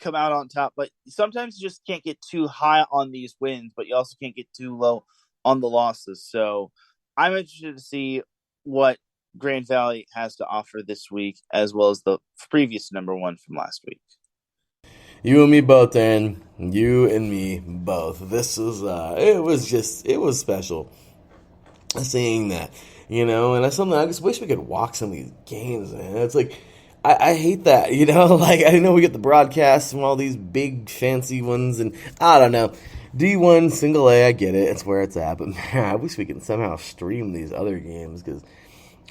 come out on top, but sometimes you just can't get too high on these wins, but you also can't get too low on the losses. So I'm interested to see what Grand Valley has to offer this week, as well as the previous number one from last week.
You and me both, Dan. You and me both. This is it was special seeing that, and that's something I just wish we could walk some of these games, man. It's like I hate that, like I know we get the broadcasts from all these big fancy ones, and I don't know. D1 single A, I get it, it's where it's at, but man, I wish we could somehow stream these other games because,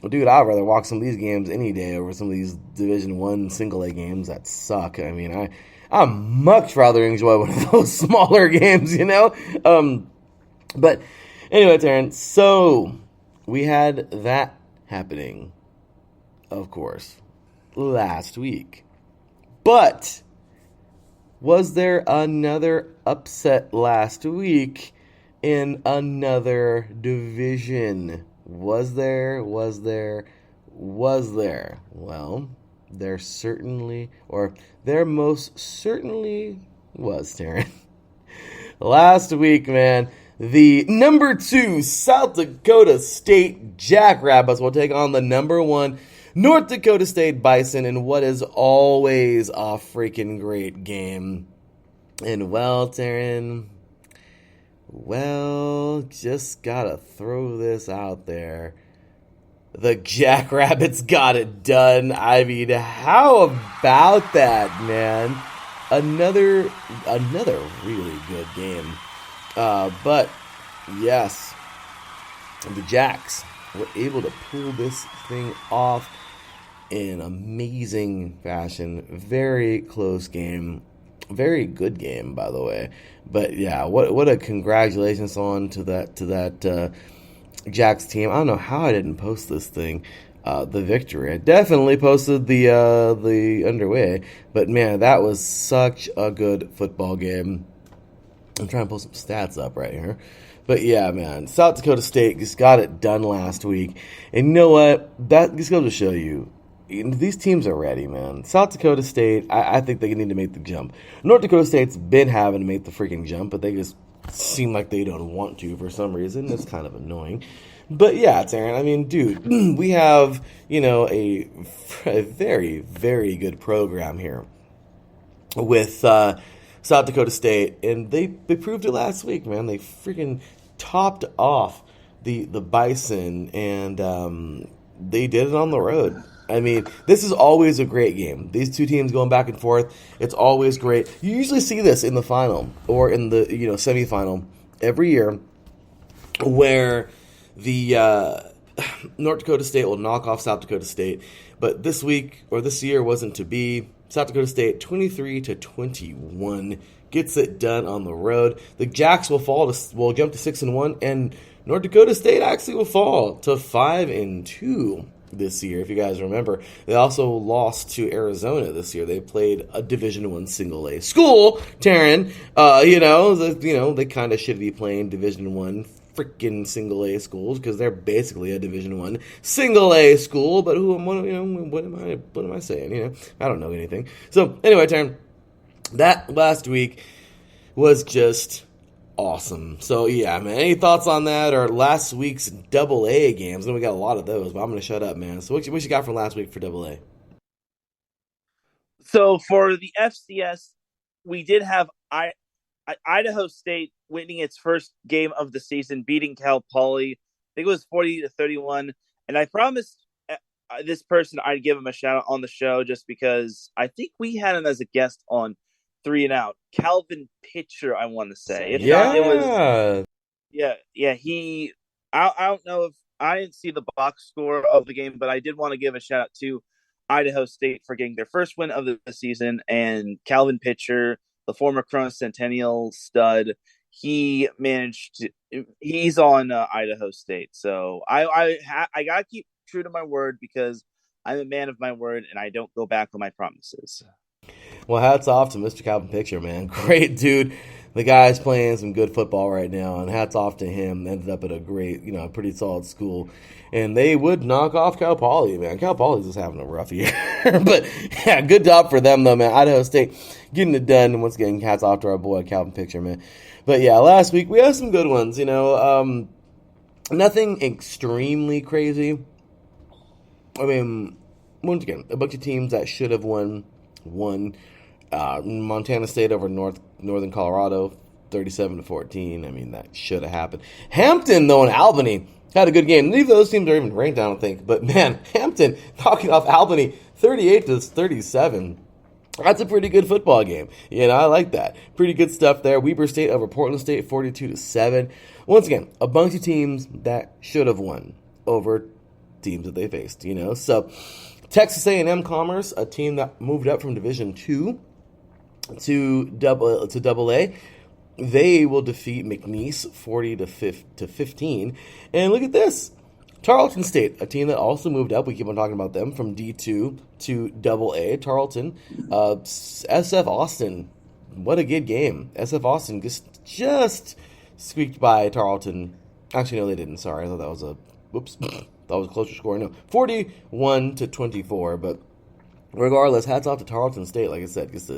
well, dude, I'd rather watch some of these games any day over some of these Division One single A games that suck. I mean, I much rather enjoy one of those smaller games. But anyway, Terrence, so we had that happening, of course, last week. But was there another upset last week in another division? Was there? Well, there most certainly was, Taryn. Last week, man, the number 2 South Dakota State Jackrabbits will take on the number 1 North Dakota State Bison in what is always a freaking great game. And well, Taryn, just gotta throw this out there. The Jackrabbits got it done. I mean, how about that, man? Another really good game. But yes, the Jacks were able to pull this thing off in amazing fashion. Very close game. Very good game, by the way. But yeah, what a congratulations on to that Jack's team. I don't know how I didn't post this thing, the victory. I definitely posted the underway, but man, that was such a good football game. I'm trying to pull some stats up right here. But yeah, man, South Dakota State just got it done last week. And you know what? That just goes to show you, these teams are ready, man. South Dakota State, I think they need to make the jump. North Dakota State's been having to make the freaking jump, but they just seem like they don't want to for some reason. It's kind of annoying. But yeah, Taryn, I mean, dude, we have, a very, very good program here with South Dakota State, and they proved it last week, man. They freaking topped off the Bison, and they did it on the road. I mean, this is always a great game. These two teams going back and forth, it's always great. You usually see this in the final or in the semifinal every year, where the North Dakota State will knock off South Dakota State. But this week or this year wasn't to be. South Dakota State 23-21 gets it done on the road. The Jacks will jump to 6-1, and North Dakota State actually will fall to 5-2 this year. If you guys remember, they also lost to Arizona this year. They played a Division I single A school. Taryn, they kind of should be playing Division I freaking single A schools because they're basically a Division I single A school. But what am I saying? I don't know anything. So anyway, Taryn, that last week was just awesome. So yeah, man. Any thoughts on that or last week's Double A games? I know we got a lot of those, but I'm gonna shut up, man. So what you got from last week for Double A?
So for the FCS, we did have Idaho State winning its first game of the season, beating Cal Poly. I think it was 40-31. And I promised this person, I'd give him a shout out on the show just because I think we had him as a guest on Three and Out. Calvin Pitcher, I want to say. If not, it was
Yeah.
yeah. I don't know if I didn't see the box score of the game, but I did want to give a shout out to Idaho State for getting their first win of the season, and Calvin Pitcher, the former Corona Centennial stud. He's on Idaho State, so I gotta keep true to my word because I'm a man of my word and I don't go back on my promises.
Well, hats off to Mr. Calvin Picture, man. Great dude. The guy's playing some good football right now, and hats off to him. Ended up at a great, pretty solid school. And they would knock off Cal Poly, man. Cal Poly's just having a rough year. But, yeah, good job for them, though, man. Idaho State getting it done. And once again, hats off to our boy, Calvin Picture, man. But, yeah, last week we had some good ones, Nothing extremely crazy. I mean, once again, a bunch of teams that should have won. Montana State over Northern Colorado, 37-14. I mean, that should have happened. Hampton, though, and Albany had a good game. Neither of those teams are even ranked, I don't think. But man, Hampton knocking off Albany, 38-37. That's a pretty good football game. I like that. Pretty good stuff there. Weber State over Portland State, 42-7. Once again, a bunch of teams that should have won over teams that they faced. So Texas A&M Commerce, a team that moved up from Division II to Double A, they will defeat McNeese 40-15. And look at this, Tarleton State, a team that also moved up. We keep on talking about them from D2 to Double A. Tarleton, SF Austin, what a good game. SF Austin just squeaked by Tarleton. Actually, no, they didn't. Sorry, I thought that was a whoops. That was a closer score. No, 41-24. But regardless, hats off to Tarleton State. Like I said, just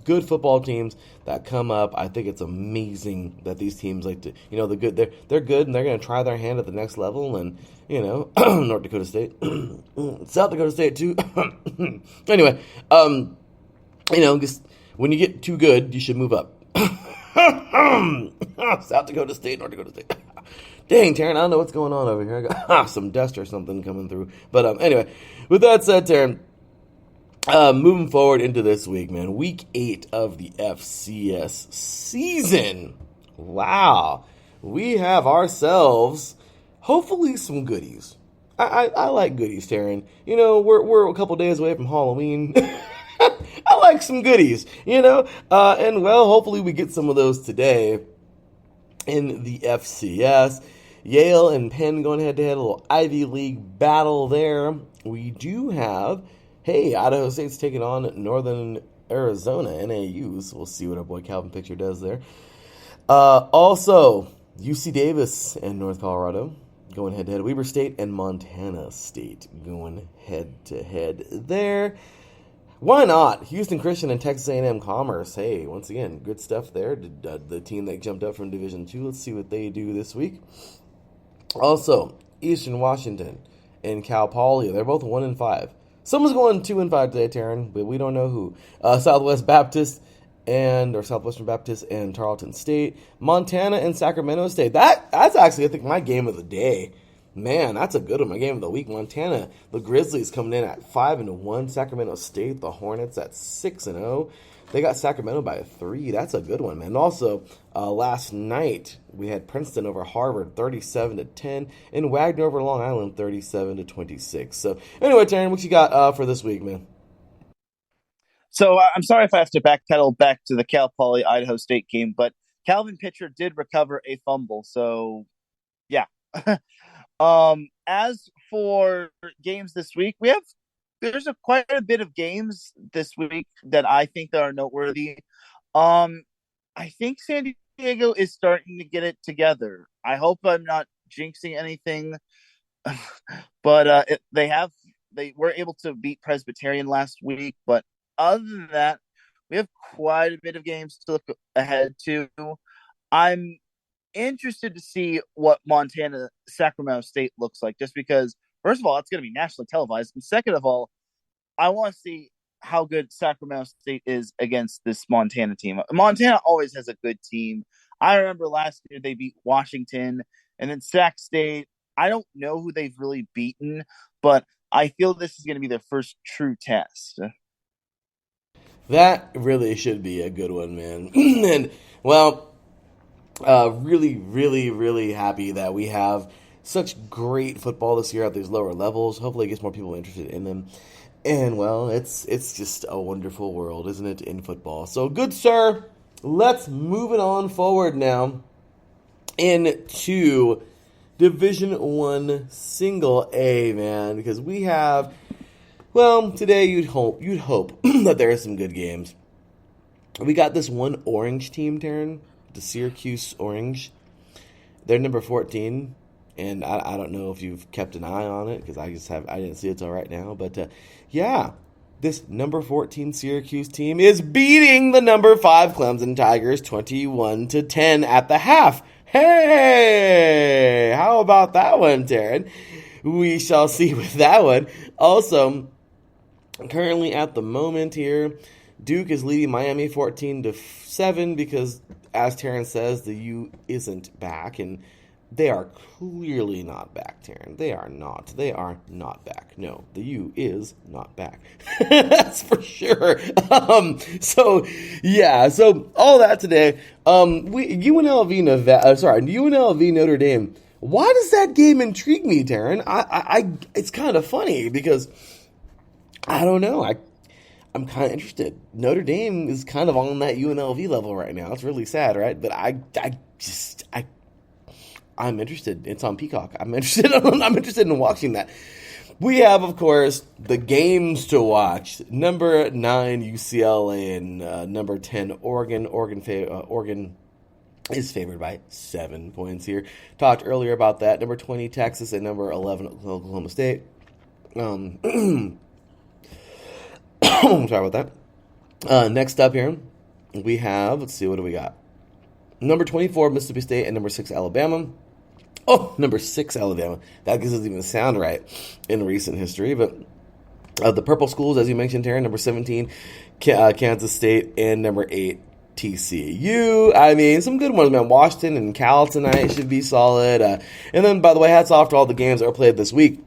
good football teams that come up. I think it's amazing that these teams like to, they're good and they're going to try their hand at the next level. And North Dakota State, South Dakota State too. Anyway, just when you get too good, you should move up. South Dakota State, North Dakota State. Dang, Teran, I don't know what's going on over here. I got some dust or something coming through. But anyway, with that said, Teran, moving forward into this week, man. Week 8 of the FCS season. Wow. We have ourselves, hopefully, some goodies. I like goodies, Teran. We're a couple days away from Halloween. I like some goodies, and well, hopefully we get some of those today in the FCS. Yale and Penn going head-to-head, a little Ivy League battle there. We do have, Idaho State's taking on Northern Arizona, NAU, so we'll see what our boy Calvin Picture does there. Also, UC Davis and North Colorado going head-to-head. Weber State and Montana State going head-to-head there. Why not? Houston Christian and Texas A&M Commerce. Hey, once again, good stuff there. The team that jumped up from Division II. Let's see what they do this week. Also, Eastern Washington and Cal Poly. They're both 1-5. Someone's going 2-5 today, Teran, but we don't know who. Southwestern Baptist and Tarleton State. Montana and Sacramento State. That's actually, I think, my game of the day. Man, that's a good one. My game of the week. Montana, the Grizzlies coming in at 5-1. Sacramento State, the Hornets at 6-0. They got Sacramento by 3. That's a good one, man. And also, last night we had Princeton over Harvard, 37-10, and Wagner over Long Island, 37-26. So, anyway, Taryn, what you got for this week, man?
So I'm sorry if I have to backpedal back to the Cal Poly Idaho State game, but Calvin Pitcher did recover a fumble. So, yeah. As for games this week, there's quite a bit of games this week that I think that are noteworthy. I think San Diego is starting to get it together. I hope I'm not jinxing anything, but they were able to beat Presbyterian last week. But other than that, we have quite a bit of games to look ahead to. I'm interested to see what Montana Sacramento State looks like, just because, first of all, it's going to be nationally televised, and second of all, I want to see how good Sacramento State is against this Montana team. Montana always has a good team. I remember last year they beat Washington, and then Sac State. I don't know who they've really beaten, but I feel this is going to be their first true test.
That really should be a good one, man. And well, really, really, really happy that we have such great football this year at these lower levels. Hopefully, it gets more people interested in them. And well, it's just a wonderful world, isn't it, in football? So good, sir. Let's move it on forward now into Division One Single A, man, because we have. Well, today you'd hope that there are some good games. We got this one orange team, Teran, the Syracuse Orange. They're number 14, and I don't know if you've kept an eye on it because I didn't see it till right now. But yeah, this number 14 Syracuse team is beating the number 5 Clemson Tigers 21-10 at the half. Hey, how about that one, Teran? We shall see with that one. Also, currently at the moment here, Duke is leading Miami 14-7 because, as Teran says, the U isn't back, and they are clearly not back, Teran. They are not. They are not back. No, the U is not back. That's for sure. So all that today. UNLV Notre Dame. Why does that game intrigue me, Teran? It's kind of funny because I don't know. I'm kind of interested. Notre Dame is kind of on that UNLV level right now. It's really sad, right? But I'm interested. It's on Peacock. I'm interested. I'm interested in watching that. We have, of course, the games to watch. Number 9 UCLA and number 10 Oregon. Oregon is favored by 7 points here. Talked earlier about that. Number 20 Texas and number 11 Oklahoma State. Sorry about that. Next up here, we have, let's see, what do we got? Number 24, Mississippi State, and number 6, Alabama. Oh, number 6, Alabama. That doesn't even sound right in recent history. But the Purple Schools, as you mentioned, Teran, number 17, Kansas State, and number 8, TCU. I mean, some good ones, man. Washington and Cal tonight should be solid. And then, by the way, hats off to all the games that were played this week.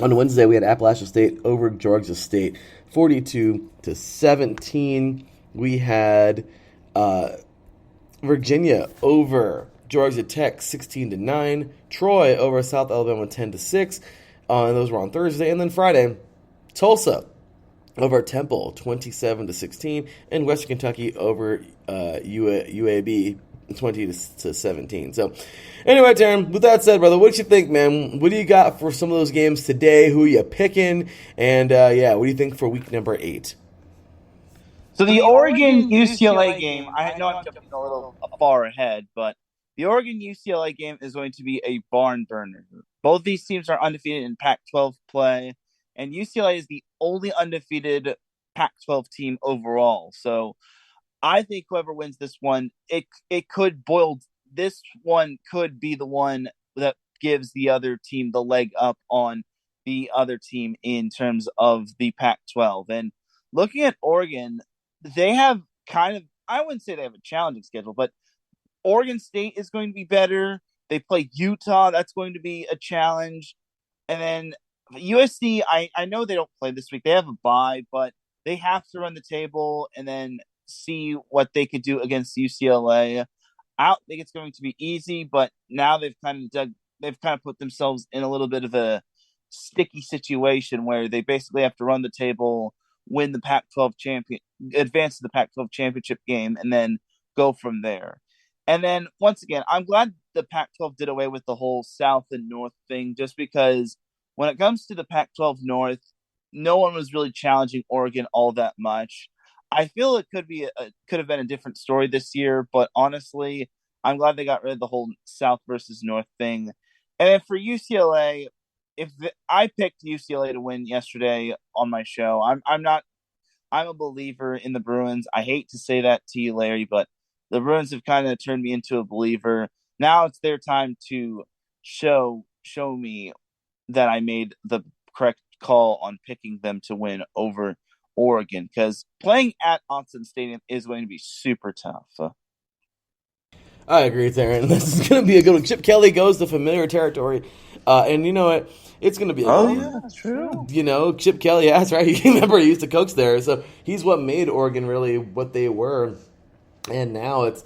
On Wednesday, we had Appalachian State over Georgia State, 42-17. We had Virginia over Georgia Tech, 16-9. Troy over South Alabama, 10-6. And those were on Thursday. And then Friday, Tulsa over Temple, 27-16. And Western Kentucky over UAB, 20-17. So, anyway, Teran, with that said, brother, what you think, man? What do you got for some of those games today? Who are you picking? And, what do you think for week number 8?
So the Oregon UCLA game, I know I'm jumping a little far ahead, but the Oregon UCLA game is going to be a barn burner. Both these teams are undefeated in Pac-12 play, and UCLA is the only undefeated Pac-12 team overall. So I think whoever wins this one, it could boil. This one could be the one that gives the other team the leg up on the other team in terms of the Pac-12. And looking at Oregon, they have kind of, I wouldn't say they have a challenging schedule, but Oregon State is going to be better. They play Utah. That's going to be a challenge. And then USC, I know they don't play this week. They have a bye, but they have to run the table and then see what they could do against UCLA. I don't think it's going to be easy, but now they've kind of put themselves in a little bit of a sticky situation where they basically have to run the table, win the Pac-12 champion, advance to the Pac-12 championship game, and then go from there. And then once again, I'm glad the Pac-12 did away with the whole South and North thing, just because when it comes to the Pac-12 North, no one was really challenging Oregon all that much. I feel it could have been a different story this year, but honestly, I'm glad they got rid of the whole South versus North thing. And then for UCLA, I picked UCLA to win yesterday on my show. I'm a believer in the Bruins. I hate to say that to you, Larry, but the Bruins have kind of turned me into a believer. Now it's their time to show me that I made the correct call on picking them to win over Oregon, because playing at Autzen Stadium is going to be super tough.
I agree, Theron. This is going to be a good one. Chip Kelly goes to familiar territory And you know what? It's going to be a
Oh,
good
yeah, that's true.
You know, Chip Kelly, that's right. You remember he used to coach there. So he's what made Oregon really what they were. And now it's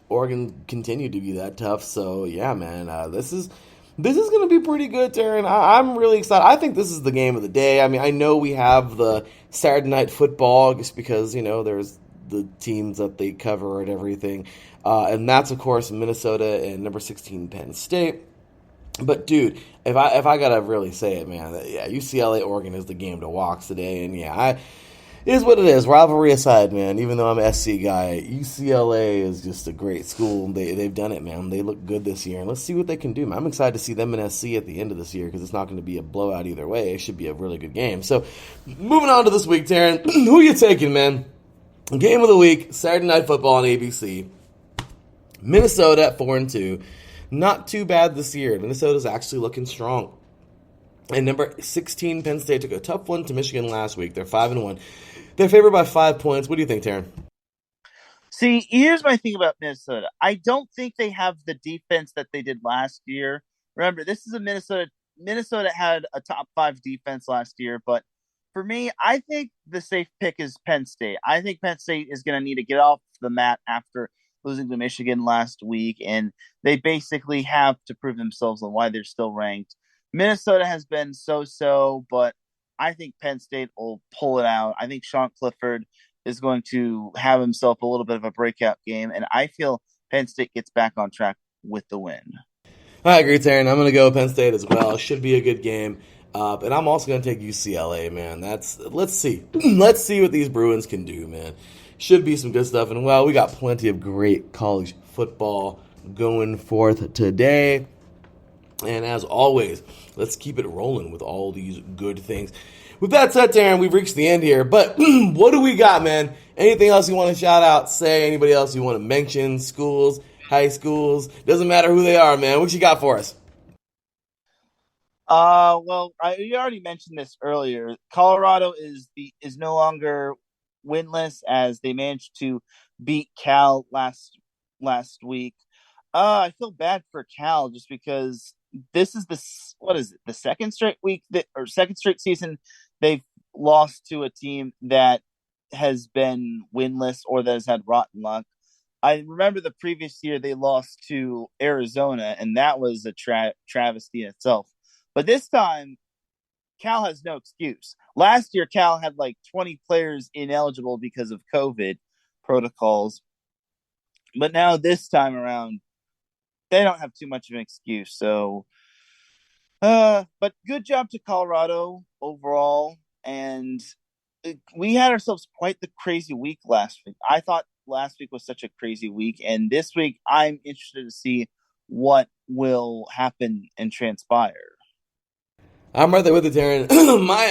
Oregon continued to be that tough. So yeah, man, this is going to be pretty good, Teran. I'm really excited. I think this is the game of the day. I mean, I know we have the Saturday night football just because you know there's the teams that they cover and everything, and that's of course Minnesota and number 16 Penn State. But dude, if I gotta really say it, man, yeah, UCLA Oregon is the game to watch today, and yeah, it is what it is. Rivalry aside, man. Even though I'm an SC guy, UCLA is just a great school. They've done it, man. They look good this year, and let's see what they can do, man. I'm excited to see them in SC at the end of this year because it's not going to be a blowout either way. It should be a really good game. So, moving on to this week, Teran, who you taking, man? Game of the week, Saturday Night Football on ABC. Minnesota at 4-2. Not too bad this year. Minnesota's actually looking strong. And number 16 Penn State took a tough one to Michigan last week. They're 5-1. They're favored by 5 points. What do you think, Teran?
See, here's my thing about Minnesota. I don't think they have the defense that they did last year. Remember, this is a Minnesota had a top 5 defense last year, but for me, I think the safe pick is Penn State. I think Penn State is going to need to get off the mat after losing to Michigan last week, and they basically have to prove themselves on why they're still ranked. Minnesota has been so-so, but I think Penn State will pull it out. I think Sean Clifford is going to have himself a little bit of a breakout game, and I feel Penn State gets back on track with the win.
I agree, Teran. I'm going to go Penn State as well. Should be a good game. And I'm also going to take UCLA, man. Let's see. Let's see what these Bruins can do, man. Should be some good stuff. And, well, we got plenty of great college football going forth today. And as always, let's keep it rolling with all these good things. With that said, Teran, we've reached the end here. But what do we got, man? Anything else you want to shout out, say? Anybody else you want to mention? Schools, high schools? Doesn't matter who they are, man. What you got for us?
Well, you already mentioned this earlier. Colorado is no longer winless as they managed to beat Cal last week. I feel bad for Cal just because this is the second straight week second straight season they've lost to a team that has been winless or that has had rotten luck. I remember the previous year they lost to Arizona, and that was a travesty in itself. But this time, Cal has no excuse. Last year, Cal had like 20 players ineligible because of COVID protocols. But now this time around, they don't have too much of an excuse. So, but good job to Colorado overall. And we had ourselves quite the crazy week last week. I thought last week was such a crazy week. And this week, I'm interested to see what will happen and transpire.
I'm right there with you, Teran.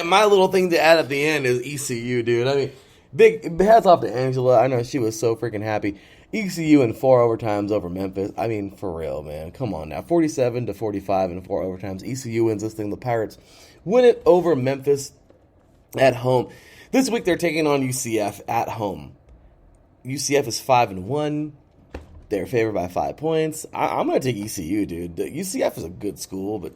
my little thing to add at the end is ECU, dude. I mean, big hats off to Angela. I know she was so freaking happy. ECU in 4 overtimes over Memphis. I mean, for real, man. Come on now. 47-45 in 4 overtimes. ECU wins this thing. The Pirates win it over Memphis at home. This week they're taking on UCF at home. UCF is 5-1. They're favored by 5 points. I'm going to take ECU, dude. UCF is a good school, but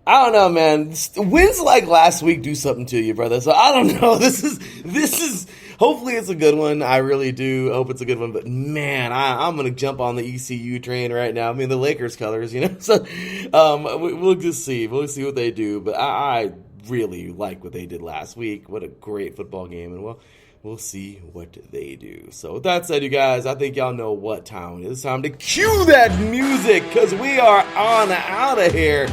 I don't know, man. Wins like last week do something to you, brother. So I don't know. This is. Hopefully it's a good one. I really do hope it's a good one. But man, I'm gonna jump on the ECU train right now. I mean, the Lakers colors, you know. So we'll just see. We'll see what they do. But I really like what they did last week. What a great football game, and we'll see what they do. So with that said, you guys, I think y'all know what time it is. It's time to cue that music because we are on out of here.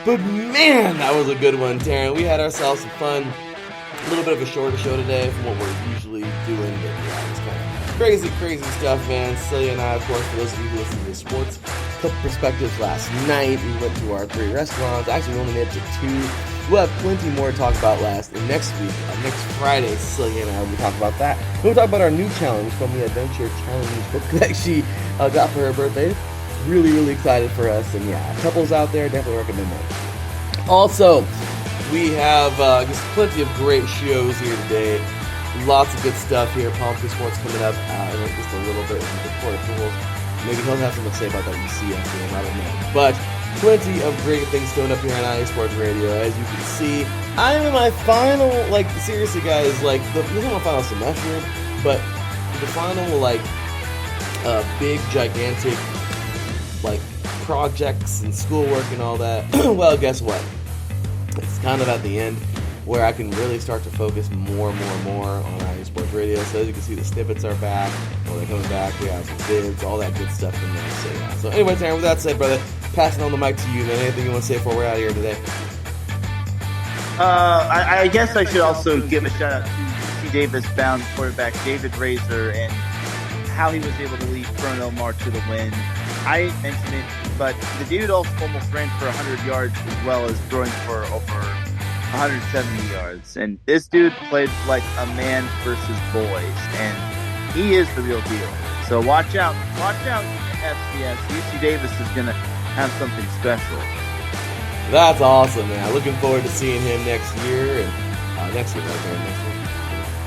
But man, that was a good one, Teran. We had ourselves some fun. A little bit of a shorter show today from what we're usually doing. But yeah, it was kind of crazy stuff, man. Celia and I, of course, for those of you who listen to Sports Clip Perspectives last night, we went to our 3 restaurants. Actually, we only made it to 2. We'll have plenty more to talk about next week. Next Friday, Celia and I will talk about that. We'll talk about our new challenge from the Adventure Challenge book that she got for her birthday. Really excited for us, and yeah, couples out there, definitely recommend that. Also, we have just plenty of great shows here today. Lots of good stuff here. Palm Tree Sports coming up in just a little bit with the court approvals. Maybe he'll have something to say about that UCF game, I don't know. But plenty of great things coming up here on iSports Radio. As you can see, I'm in my final, like, seriously guys, like, this is my final semester, but the final, like, big, gigantic, like, projects and schoolwork and all that, well, guess what? It's kind of at the end where I can really start to focus more on iSports Radio. So as you can see, the snippets are back. Well, they're coming back. We have some vids, all that good stuff in there. So, yeah. So anyway, Teran, with that said, brother, passing on the mic to you, man. Anything you want to say before we're out of here today?
I guess I should also give a shout out to UC Davis-bound quarterback David Razor and how he was able to lead Fern Omar to the win. I didn't mention it, but the dude also almost ran for 100 yards as well as throwing for over 170 yards. And this dude played like a man versus boys, and he is the real deal. So watch out, FCS. UC Davis is going to have something special.
That's awesome, man. Looking forward to seeing him next year. And next year,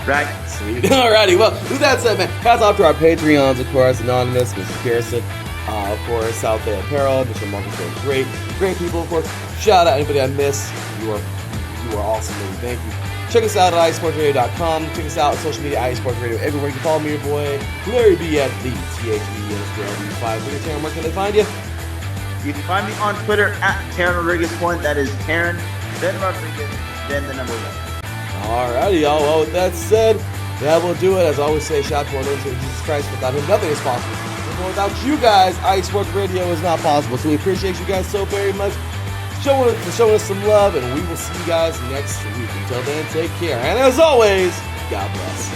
Right.
Sweet. Alrighty. Well, with that said, man, hats off to our Patreons, of course, Anonymous, Mr. Pearson, of course, South Bay Apparel, Mr. Marcus, great people, of course. Shout out anybody I missed. You are awesome, baby. Thank you. Check us out at iSportsRadio.com. Check us out on social media, iSports Radio, everywhere. You can follow me, your boy, Larry B. at the THE_LB5. Teran, where can they find you?
You can find me on Twitter at Teran Rodriguez 1. That is Teran, then Rodriguez, then the number 1.
Alrighty, y'all. Well, with that said, that will do it. As I always say, shout to our Lord Jesus Christ. Without him, nothing is possible. And without you guys, iSports Radio is not possible. So we appreciate you guys so very much for showing us some love, and we will see you guys next week. Until then, take care. And as always, God bless.